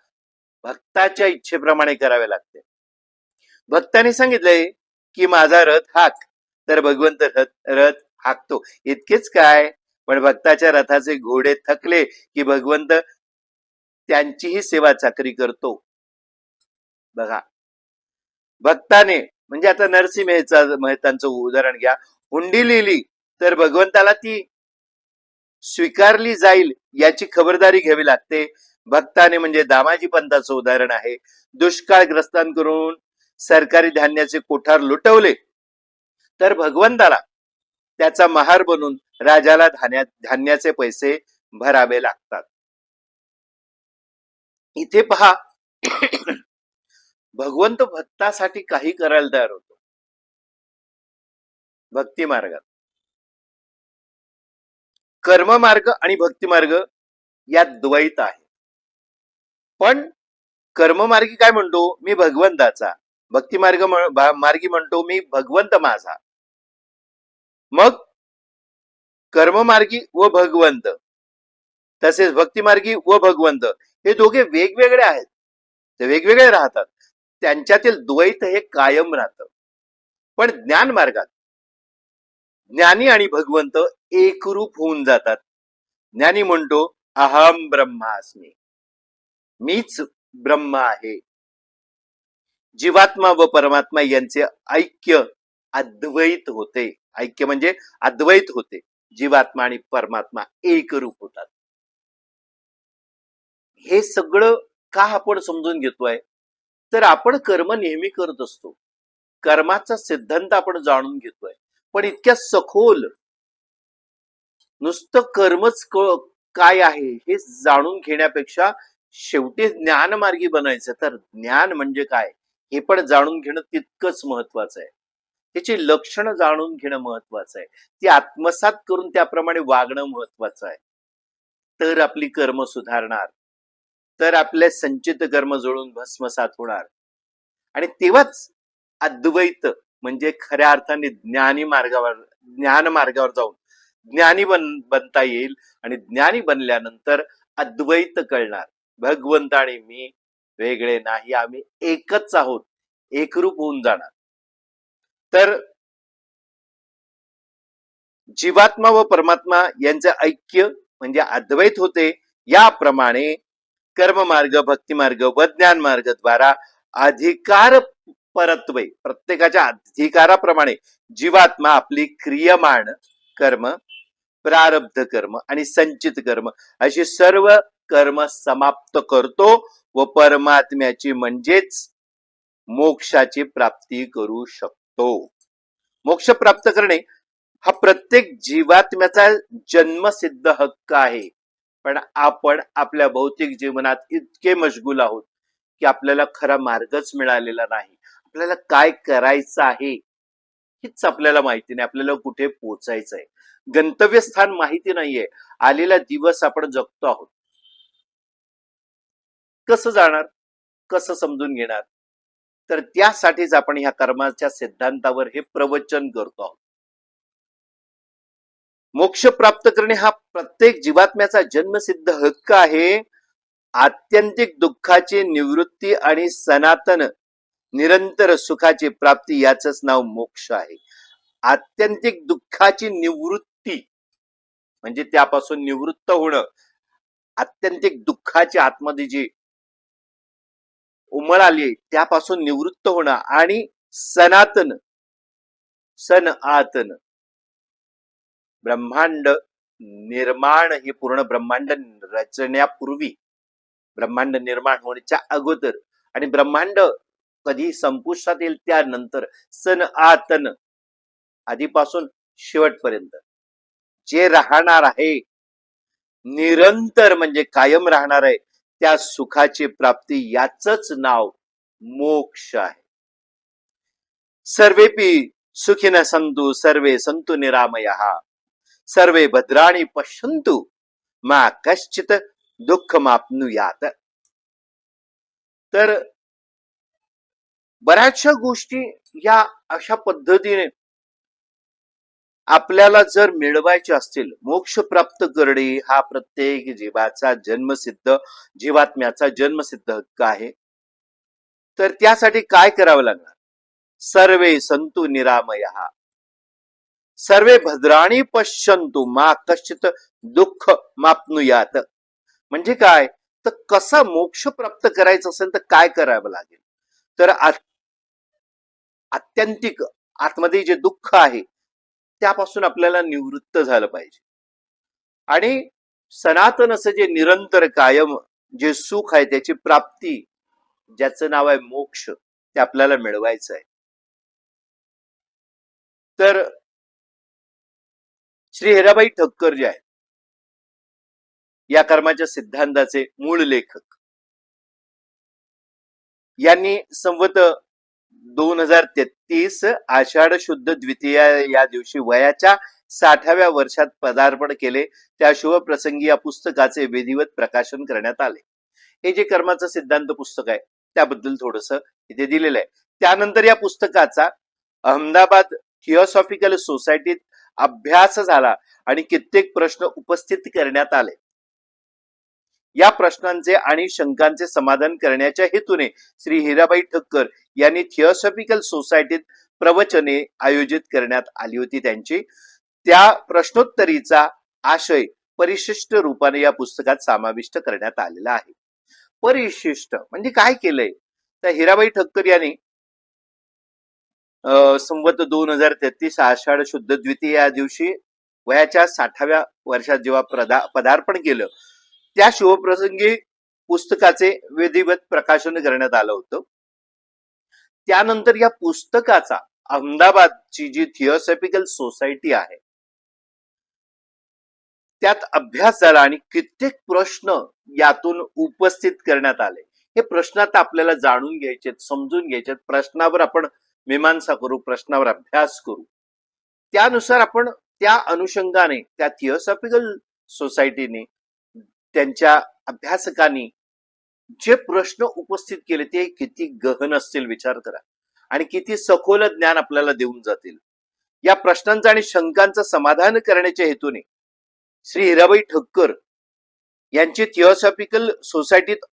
भक्ताच्या इच्छेप्रमाणे करावे लागते. भक्ताने सांगितलंय की माझा रथ हाक, तर भगवंत रथ हाकतो. इतकेच काय, पण भक्ताच्या रथाचे घोडे थकले की भगवंत त्यांचीही सेवा चाकरी करतो. बघा, भक्ताने म्हणजे आता नरसिंह मेहतांचं उदाहरण घ्या. हुंडी लिहिली तर भगवंताला ती स्वीकारली जाईल याची खबरदारी घ्यावी लागते. भक्ताने म्हणजे दामाजी पंताचं उदाहरण आहे. दुष्काळग्रस्तांकडून सरकारी धान्याचे कोठार लुटवले तर भगवंताला त्याचा महार बनून राजाला धान्याचे पैसे भरावे लागतात. इथे पहा, भगवंत भक्तासाठी काही करायला तयार होतो. भक्ती मार्गात कर्ममार्ग आणि भक्ती मार्ग यात द्वैत आहे. पण कर्ममार्गी काय म्हणतो? मी भगवंताचा. भक्ती मार्गी म्हणतो मी भगवंत माझा. मग कर्ममार्गी व भगवंत तसेच भक्ती मार्गी व भगवंत हे दोघे वेगवेगळे आहेत. ते वेगवेगळे राहतात. त्यांच्यातील द्वैत हे कायम राहतं. पण ज्ञान मार्गात ज्ञानी आणि भगवंत एकरूप होऊन जातात. ज्ञानी म्हणतो अहम ब्रह्मास्मी, मीच ब्रह्म आहे. जीवात्मा व परमात्मा यांचे ऐक्य अद्वैत होते. ऐक्य म्हणजे अद्वैत होते. जीवात्मा आणि परमात्मा एकरूप होतात. हे सगळं का आपण समजून घेतोय? तर आपण कर्म नेहमी करत असतो. कर्माचा सिद्धांत आपण जाणून घेतोय. पण इतक्या सखोल नुसतं कर्मच काय आहे हे जाणून घेण्यापेक्षा शेवटी ज्ञानमार्गी बनायचं. तर ज्ञान म्हणजे काय हे पण जाणून घेणं तितकंच महत्वाचं आहे. त्याची लक्षणं जाणून घेणं महत्वाचं आहे. ती आत्मसात करून त्याप्रमाणे वागणं महत्वाचं आहे. तर आपली कर्म सुधारणार, तर आपले संचित कर्म जळून भस्मसात होणार आणि तेव्हाच अद्वैत म्हणजे खऱ्या अर्थाने ज्ञान मार्गावर जाऊन ज्ञानी बनता येईल. आणि ज्ञानी बनल्यानंतर अद्वैत कळणार. भगवंत आणि मी वेगळे नाही, आम्ही एकच आहोत. एकरूप होऊन जाणार. तर जीवात्मा व परमात्मा यांचे ऐक्य म्हणजे अद्वैत होते. याप्रमाणे कर्ममार्ग, भक्तिमार्ग व ज्ञान मार्ग द्वारा अधिकार परत्वे, प्रत्येकाच्या अधिकाराप्रमाणे जीवात्मा आपली क्रियमाण कर्म, प्रारब्ध कर्म आणि संचित कर्म अशी सर्व कर्म समाप्त करतो व परमात्म्याची म्हणजेच मोक्षाची प्राप्ती करू शकतो. मोक्ष प्राप्त करणे हा प्रत्येक जीवात्म्याचा जन्मसिद्ध हक्क आहे. पण आपण आपल्या भौतिक जीवनात इतके मशगूल आहोत की आपल्याला खरा मार्गच मिळालेला नाही. आपल्याला काय करायचं आहे हेच आपल्याला माहिती नाही. आपल्याला कुठे पोचायचंय, गंतव्यस्थान माहिती नाहीये. आलेला दिवस आपण जगतो आहोत. कसं जाणार, कसं समजून घेणार? तर त्यासाठीच आपण ह्या कर्माच्या सिद्धांतावर हे प्रवचन करतो आहोत. मोक्ष प्राप्त करणे हा प्रत्येक जीवात्म्याचा जन्मसिद्ध हक्क आहे. आत्यंतिक दुःखाची निवृत्ती आणि सनातन निरंतर सुखाची प्राप्ती याचंच नाव मोक्ष आहे. आत्यंतिक दुःखाची निवृत्ती म्हणजे त्यापासून निवृत्त होणं, आत्यंतिक दुःखाची आतमध्ये जी उमळ आली त्यापासून निवृत्त होणं आणि सनातन सनातन ब्रह्मांड निर्माण, हे पूर्ण ब्रह्मांड रचण्यापूर्वी, ब्रह्मांड निर्माण होण्याच्या अगोदर आणि ब्रह्मांड कधी संपुष्टात येईल त्यानंतर सनातन आधीपासून शेवटपर्यंत जे राहणार आहे, निरंतर म्हणजे कायम राहणार आहे, त्या सुखाची प्राप्ती याचंच नाव मोक्ष आहे. सर्वेपि सुखिनः सन्तु सर्वे सन्तु निरामयाः सर्वे भद्राणि पश्यन्तु मा कश्चित् दुःखमाप्नुयात्. तर बऱ्याचशा गोष्टी या अशा पद्धतीने आपल्याला जर मिळवायचे असतील, मोक्ष प्राप्त करणे हा प्रत्येक जीवाचा जन्मसिद्ध, जीवात्म्याचा जन्मसिद्ध हक्क आहे. तर त्यासाठी काय करावं लागणार? सर्वे संतु निरामयः सर्वे भद्राणि पश्यन्तु मा कश्चित् दुःख माप्नुयात. म्हणजे काय? तर कसा मोक्ष प्राप्त करायचा असेल तर काय करावं लागेल? तर आत्यंतिक आतमध्ये जे दुःख आहे त्यापासून आपल्याला निवृत्त झालं पाहिजे आणि सनातन असं जे निरंतर कायम जे सुख आहे त्याची प्राप्ती, ज्याचं नाव आहे मोक्ष, ते आपल्याला मिळवायचं आहे. तर श्री हिराबाई ठक्कर जे आहेत या कर्माच्या सिद्धांताचे मूळ लेखक, यांनी संवत 2033 आषाढ शुद्ध द्वितीया या दिवशी वयाच्या 60व्या वर्षात पदार्पण केले. त्या शुभ प्रसंगी या पुस्तकाचे विधिवत प्रकाशन करण्यात आले. हे जे कर्माचा सिद्धांत पुस्तक आहे त्याबद्दल थोडस इथे दिलेलं आहे. त्यानंतर या पुस्तकाचा अहमदाबाद थिओसॉफिकल सोसायटीत अभ्यास झाला आणि कित्येक प्रश्न उपस्थित करण्यात आले. या प्रश्नांचे आणि शंकांचे समाधान करण्याच्या हेतूने श्री हिराबाई ठक्कर यांनी थिओसॉफिकल सोसायटीत प्रवचने आयोजित करण्यात आली होती. त्यांची त्या प्रश्नोत्तरीचा आशय परिशिष्ट रूपाने या पुस्तकात समाविष्ट करण्यात आलेला आहे. परिशिष्ट म्हणजे काय केलंय? तर हिराबाई ठक्कर यांनी संवत 2033 आषाढ शुद्ध द्वितीया दिवशी वयाच्या 60व्या वर्षात जेव्हा पदार्पण केलं, त्या शुभप्रसंगी पुस्तकाचे विधिवत प्रकाशन करण्यात आलं होतं. त्यानंतर या पुस्तकाचा अहमदाबादची जी थिओसॉफिकल सोसायटी आहे त्यात अभ्यास झाला आणि कित्येक प्रश्न यातून उपस्थित करण्यात आले. हे प्रश्न आता आपल्याला जाणून घ्यायचे, समजून घ्यायचे, प्रश्नावर आपण मीमांसा करू, प्रश्नावर अभ्यास करू. त्यानुसार आपण त्या अनुषंगाने त्या थिओसॉफिकल सोसायटीने, त्यांच्या अभ्यासकांनी जे प्रश्न उपस्थित केले ते किती गहन असतील विचार करा आणि किती सखोल ज्ञान आपल्याला देऊन जातील. या प्रश्नांचा आणि शंकांचं समाधान करण्याच्या हेतूने श्री हिराबाई ठक्कर यांची थिओसॉफिकल सोसायटीत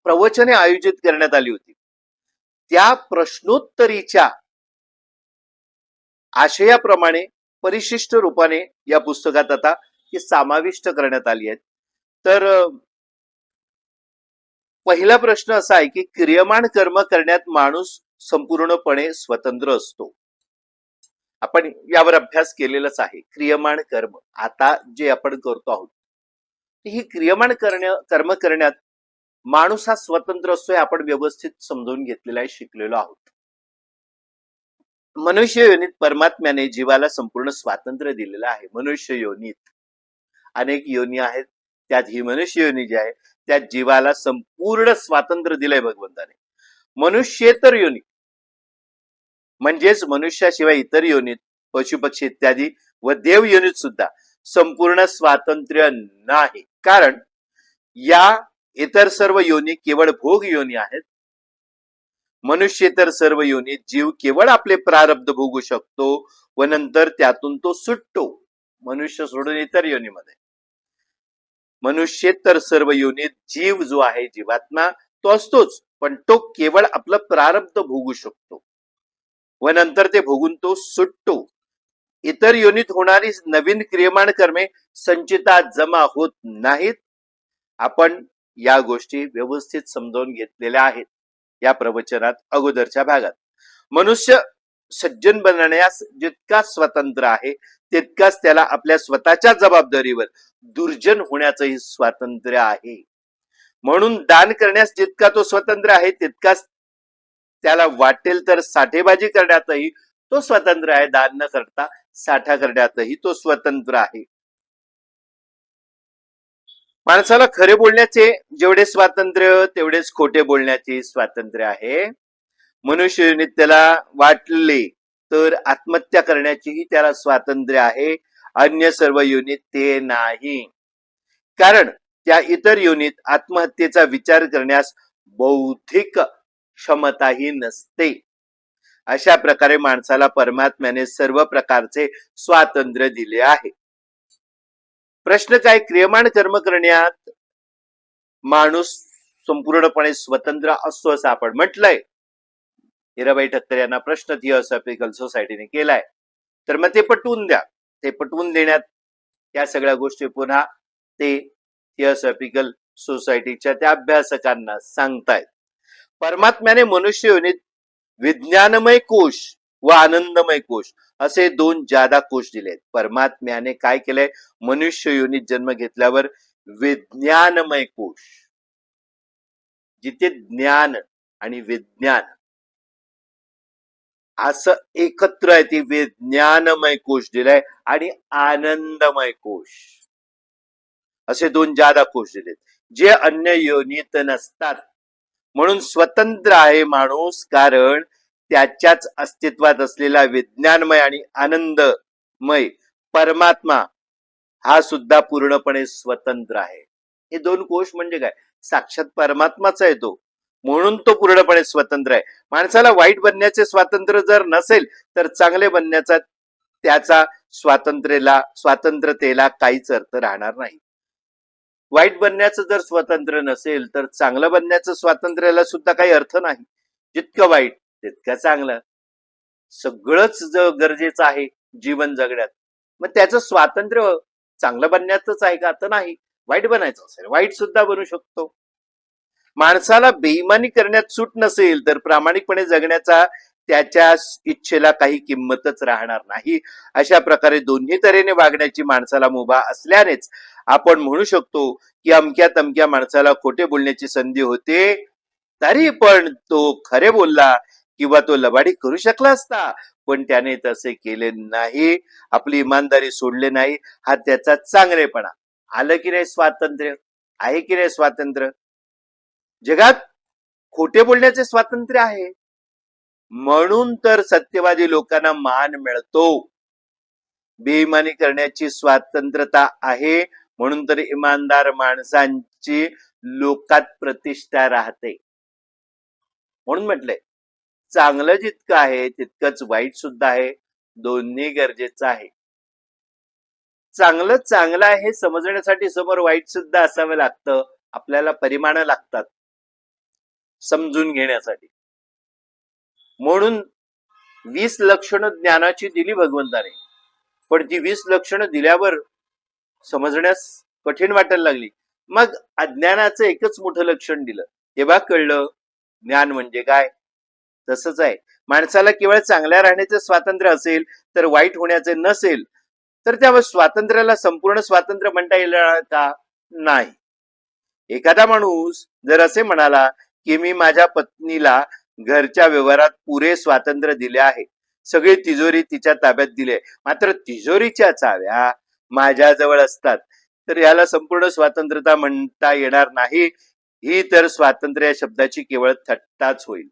प्रवचने आयोजित करण्यात आली होती. त्या प्रश्नोत्तरीच्या आशयाप्रमाणे परिशिष्ट रूपाने या पुस्तकात आता ही समाविष्ट करण्यात आली आहेत. तर पहिला प्रश्न असा आहे की क्रियमाण कर्म करण्यात माणूस संपूर्णपणे स्वतंत्र असतो. आपण यावर अभ्यास केलेलाच आहे. क्रियमाण कर्म आता जे आपण करतो आहोत, ही क्रियमाण कर्म करण्यात माणूस हा स्वतंत्र असतो, हे आपण व्यवस्थित समजून घेतलेला आहे, शिकलेलो आहोत. मनुष्य योनीत परमात्म्याने जीवाला संपूर्ण स्वातंत्र्य दिलेलं आहे. मनुष्य योनीत अनेक योनी आहेत, त्यात ही मनुष्य योनी जी आहे त्यात जीवाला संपूर्ण स्वातंत्र्य दिलंय भगवंताने. मनुष्येतर योनी म्हणजेच मनुष्याशिवाय इतर योनीत पशुपक्षी इत्यादी व देव योनीत सुद्धा संपूर्ण स्वातंत्र्य नाही. कारण या इतर सर्व योनी केवळ भोग योनी आहेत. मनुष्येतर सर्व योनीत जीव केवळ आपले प्रारब्ध भोगू शकतो व नंतर त्यातून तो सुटतो. मनुष्य सोडून इतर योनीमध्ये. मनुष्येतर सर्व योनीत जीव जो आहे, जीवात्मा तो असतोच, पण तो केवळ आपलं प्रारब्ध भोगू शकतो व नंतर ते भोगून तो सुटतो. इतर योनीत होणारी नवीन क्रियमाण कर्मे संचितात जमा होत नाहीत. आपण या गोष्टी व्यवस्थित समजावून घेतलेल्या आहेत या प्रवचनात अगोदरच्या भागात. मनुष्य सज्जन बनण्यास जितका स्वतंत्र आहे तितकाच त्याला आपल्या स्वतःच्या जबाबदारीवर दुर्जन होण्याचंही स्वातंत्र्य आहे. म्हणून दान करण्यास जितका तो स्वतंत्र आहे तितकाच त्याला वाटेल तर साठेबाजी करण्यातही तो स्वतंत्र आहे. दान न करता साठा करण्यातही तो स्वतंत्र आहे. माणसाला खरे बोलण्याचे जेवढे स्वातंत्र्य तेवढेच खोटे बोलण्याचे स्वातंत्र्य आहे. मनुष्य योनीत त्याला वाटले तर आत्महत्या करण्याचीही त्याला स्वातंत्र्य आहे. अन्य सर्व योनीत ते नाही. कारण त्या इतर योनीत आत्महत्येचा विचार करण्यास बौद्धिक क्षमताही नसते. अशा प्रकारे माणसाला परमात्म्याने सर्व प्रकारचे स्वातंत्र्य दिले आहे. प्रश्न काय? क्रियमाण कर्म करण्यात माणूस संपूर्णपणे स्वतंत्र असतो असं आपण म्हटलंय. हिराबाई ठक्कर यांना प्रश्न थिओसॉफिकल सोसायटीने केलाय, तर मग ते पटवून द्या. ते पटवून देण्यात या सगळ्या गोष्टी पुन्हा ते थिओसॉफिकल सोसायटीच्या त्या अभ्यासकांना सांगतायत. परमात्म्याने मनुष्य योनीत विज्ञानमय कोश व आनंदमय कोश असे दोन जादा कोश दिलेत. परमात्म्याने काय केलंय? मनुष्य योनीत जन्म घेतल्यावर विज्ञानमय कोश, जिथे ज्ञान आणि विज्ञान असं एकत्र आहे, ती विज्ञानमय कोश दिलाय आणि आनंदमय कोश असे दोन जादा कोश दिलेत, जे अन्य योनीत नसतात. म्हणून स्वतंत्र आहे माणूस, कारण त्याच्याच अस्तित्वात असलेला विज्ञानमय आणि आनंदमय परमात्मा हा सुद्धा पूर्णपणे स्वतंत्र आहे. हे दोन कोश म्हणजे काय? साक्षात परमात्माचा आहे तो, म्हणून तो पूर्णपणे स्वतंत्र आहे. माणसाला वाईट बनण्याचे स्वातंत्र्य जर नसेल तर चांगले बनण्याचा त्याचा स्वातंत्र्यतेला काहीच अर्थ राहणार नाही. वाईट बनण्याचं जर स्वातंत्र्य नसेल तर चांगलं बनण्याचं स्वातंत्र्याला सुद्धा काही अर्थ नाही. जितकं वाईट तितकं चांगलं, सगळंच गरजेचं आहे जीवन जगण्यात. मग त्याचं स्वातंत्र्य चांगलं बनण्याचंच आहे का? तर नाही. वाईट बनायचं असेल वाईट सुद्धा बनू शकतो. माणसाला बेईमानी करण्यात सूट नसेल तर प्रामाणिकपणे जगण्याचा त्याच्या इच्छेला काही किंमतच राहणार नाही. अशा प्रकारे दोन्ही तऱ्हेने वागण्याची माणसाला मुभा असल्यानेच आपण म्हणू शकतो की अमक्या तमक्या माणसाला खोटे बोलण्याची संधी होते तरी पण तो खरे बोलला किंवा तो लबाडी करू शकला असता, पण त्याने तसे केले नाही. आपली इमानदारी सोडले नाही. हा त्याचा चांगलेपणा. आलं की नाही स्वातंत्र्य? आहे की नाही स्वातंत्र्य? जगात खोटे बोलण्याचे स्वातंत्र्य आहे, म्हणून तर सत्यवादी लोकांना मान मिळतो. बेईमानी करण्याची स्वातंत्र्यता आहे, म्हणून तर इमानदार माणसांची लोकात प्रतिष्ठा राहते. म्हणून म्हटलंय चांगलं जितकं आहे तितकंच वाईट सुद्धा आहे. दोन्ही गरजेचं आहे. चांगलं चांगलं आहे हे समजण्यासाठी समोर वाईट सुद्धा असावं लागतं. आपल्याला परिमाण लागतात समजून घेण्यासाठी. म्हणून 20 लक्षणं ज्ञानाची दिली भगवंताने, पण ती 20 लक्षणं दिल्यावर समजण्यास कठीण वाटायला लागली. मग अज्ञानाचं एकच मोठं लक्षण दिलं, तेव्हा कळलं ज्ञान म्हणजे काय. तसंच आहे, माणसाला केवळ चांगल्या राहण्याचं स्वातंत्र्य असेल तर वाईट होण्याचे नसेल, तर त्या स्वातंत्र्याला संपूर्ण स्वातंत्र्य म्हणता येईल का. नाही. एखादा माणूस जर असे म्हणाला की मी माझ्या पत्नीला घरच्या व्यवहारात पुरे स्वातंत्र्य दिले आहे, सगळी तिजोरी तिच्या ताब्यात दिली आहे, मात्र तिजोरीच्या चाव्या माझ्याजवळ असतात, तर याला संपूर्ण स्वातंत्र्यता म्हणता येणार नाही. ही तर स्वातंत्र्य या शब्दाची केवळ थट्टाच होईल.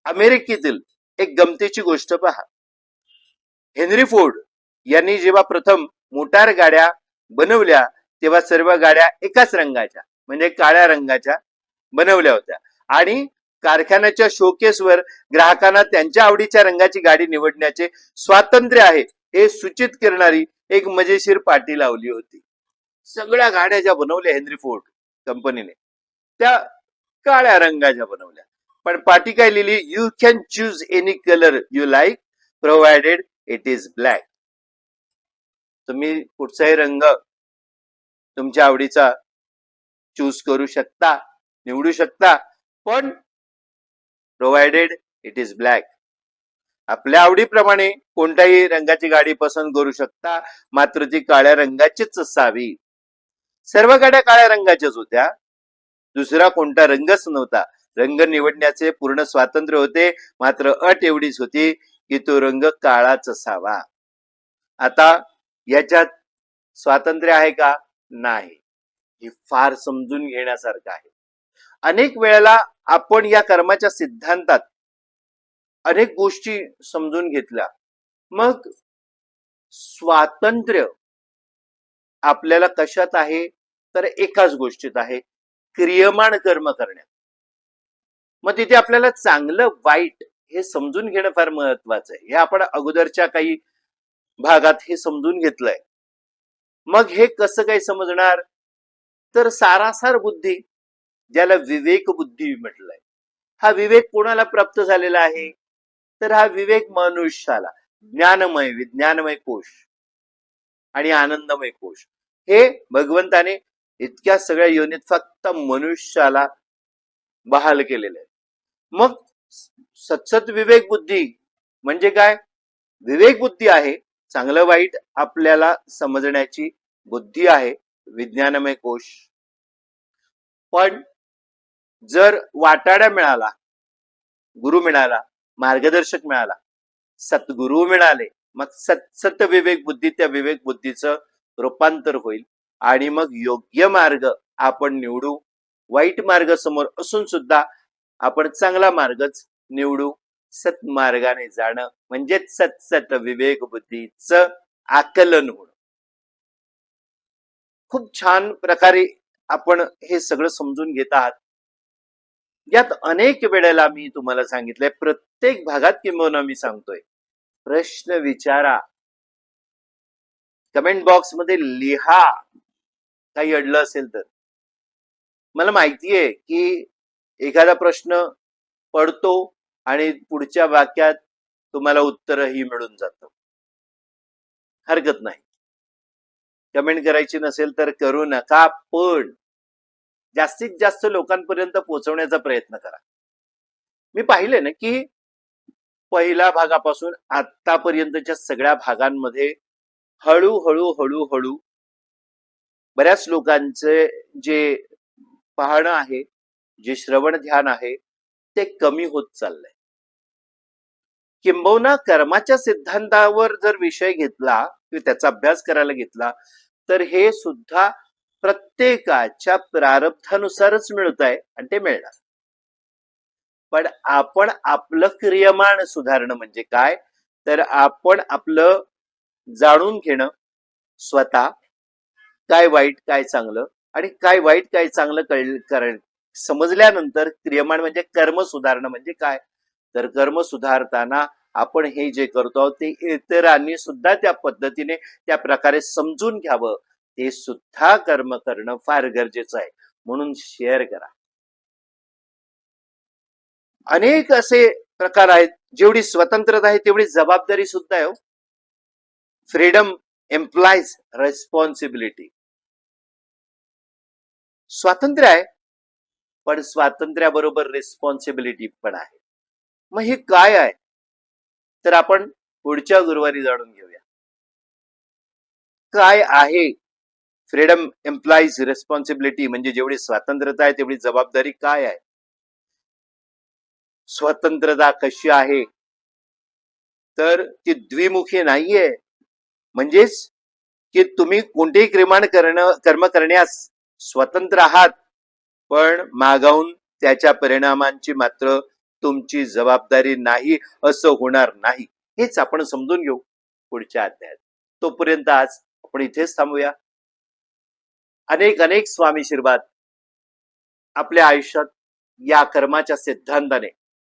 अमेरिकेतील एक गमतीची गोष्ट पहा. हेनरी फोर्ड यांनी जेव्हा प्रथम मोटार गाड्या बनवल्या तेव्हा सर्व गाड्या एकाच रंगाच्या म्हणजे काळ्या रंगाच्या बनवल्या होत्या आणि कारखान्याच्या शोकेसवर ग्राहकांना त्यांच्या आवडीच्या रंगाची गाडी निवडण्याचे स्वातंत्र्य आहे हे सूचित करणारी एक मजेशीर पाटी लावली होती. सगळ्या गाड्या ज्या बनवल्या हेनरी फोर्ड कंपनीने त्या काळ्या रंगाच्या बनवल्या, पण पाटी काय लिहिली, you can choose any colour you like provided it is black. तुम्ही कुठचाही रंग तुमच्या आवडीचा चूज करू शकता, निवडू शकता, पण प्रोव्हाइडेड इट इज ब्लॅक. आपल्या आवडीप्रमाणे कोणत्याही रंगाची गाडी पसंत करू शकता, मात्र ती काळ्या रंगाचीच असावी. सर्व गाड्या काळ्या रंगाच्याच होत्या, दुसरा कोणता रंगच नव्हता. रंग निवडण्याचे पूर्ण स्वातंत्र्य होते, मात्र अट एवढीच होती की तो रंग काळाच असावा. आता याच्यात स्वातंत्र्य आहे का. नाही. हे फार समजून घेण्यासारखं आहे. अनेक वेळेला आपण या कर्माच्या सिद्धांतात अनेक गोष्टी समजून घेतल्या, मग स्वातंत्र्य आपल्याला कशात आहे, तर एकाच गोष्टीत आहे, क्रियमाण कर्म करण्यात. मग तिथे आपल्याला चांगलं वाईट हे समजून घेणं फार महत्वाचं आहे. हे आपण अगोदरच्या काही भागात हे समजून घेतलंय. मग हे कसं काही समजणार, तर सारासार बुद्धी ज्याला विवेक बुद्धी म्हटलंय, हा विवेक कोणाला प्राप्त झालेला आहे, तर हा विवेक मनुष्याला. ज्ञानमय विज्ञानमय कोश आणि आनंदमय कोश हे भगवंताने इतक्या सगळ्या योनीत फक्त मनुष्याला बहाल केलेलं आहे. मग सत्सत विवेक बुद्धी म्हणजे काय, विवेक बुद्धी आहे, चांगलं वाईट आपल्याला समजण्याची बुद्धी आहे, विज्ञानमय कोश. पण जर वाटाडा मिळाला, गुरु मिळाला, मार्गदर्शक मिळाला, सद्गुरु मिळाले, मग सत विवेक बुद्धी त्या विवेक बुद्धीचं रूपांतर होईल आणि मग योग्य मार्ग आपण निवडू. वाईट मार्ग समोर असून सुद्धा आपण चांगला मार्गच निवडू. सत्मार्गाने जाणं म्हणजे सत विवेक बुद्धीचं आकलन होणं. खूप छान प्रकारे आपण हे सगळं समजून घेत आहात. यात अनेक वेळेला मी तुम्हाला सांगितलंय, प्रत्येक भागात किंबहुना मी सांगतोय, प्रश्न विचारा, कमेंट बॉक्स मध्ये लिहा, काही अडलं असेल तर. मला माहितीये की एखादा प्रश्न पडतो आणि पुढच्या वाक्यात तुम्हाला उत्तरही मिळून जातं. हरकत नाही, कमेंट करायची नसेल तर करू नका, पण जास्तीत जास्त लोकांपर्यंत पोहोचवण्याचा प्रयत्न करा. मी पाहिले ना की पहिल्या भागापासून आतापर्यंतच्या सगळ्या भागांमध्ये हळूहळू हळूहळू बऱ्याच लोकांचे जे पाहणं आहे, जे श्रवण ध्यान आहे, ते कमी होत चाललंय. किंबहुना कर्माच्या सिद्धांतावर जर विषय घेतला, त्याचा अभ्यास करायला घेतला, तर हे सुद्धा प्रत्येकाच्या प्रारब्धानुसारच मिळत आहे आणि ते मिळणार. पण आपण आपलं क्रियमाण सुधारणं म्हणजे काय, तर आपण आपलं जाणून घेणं, स्वतः काय वाईट काय चांगलं आणि काय वाईट काय चांगलं समजल्यानंतर क्रियमाण म्हणजे कर्म सुधारणं म्हणजे काय, तर कर्म सुधारताना आपण हे जे करतो ते इतरांनी सुद्धा त्या पद्धतीने त्या प्रकारे समजून घ्यावं, ते सुद्धा कर्म करणं फार गरजेचं आहे. म्हणून शेअर करा. अनेक असे प्रकार आहेत. जेवढी स्वतंत्रता आहे तेवढी जबाबदारी सुद्धा आहे. Freedom employees responsibility. स्वातंत्र्य आहे, पण स्वातंत्र्याबरोबर रिस्पॉन्सिबिलिटी पण आहे. मग हे काय आहे, तर आपण पुढच्या गुरुवारी जाणून घेऊया. काय आहे फ्रीडम एम्प्लॉईज रिस्पॉन्सिबिलिटी, म्हणजे जेवढी स्वातंत्र्यता आहे तेवढी जबाबदारी काय आहे, स्वतंत्रता कशी आहे, तर ती द्विमुखी नाहीये. म्हणजेच की तुम्ही कोणतेही कर्म करण्यास स्वतंत्र आहात, पण मागाहून त्याच्या परिणामांची मात्र तुमची जबाबदारी नाही, असं होणार नाही. हेच आपण समजून घेऊ पुढच्या अध्यायात. तोपर्यंत आज आपण इथेच थांबूया. अनेक अनेक स्वामीशीर्वाद आपल्या आयुष्यात या कर्माच्या सिद्धांताने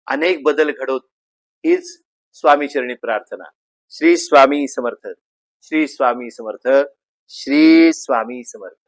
अनेक बदल घडवत, हीच स्वामी चरणी प्रार्थना. श्री स्वामी समर्थ, श्री स्वामी समर्थ, श्री स्वामी समर्थ.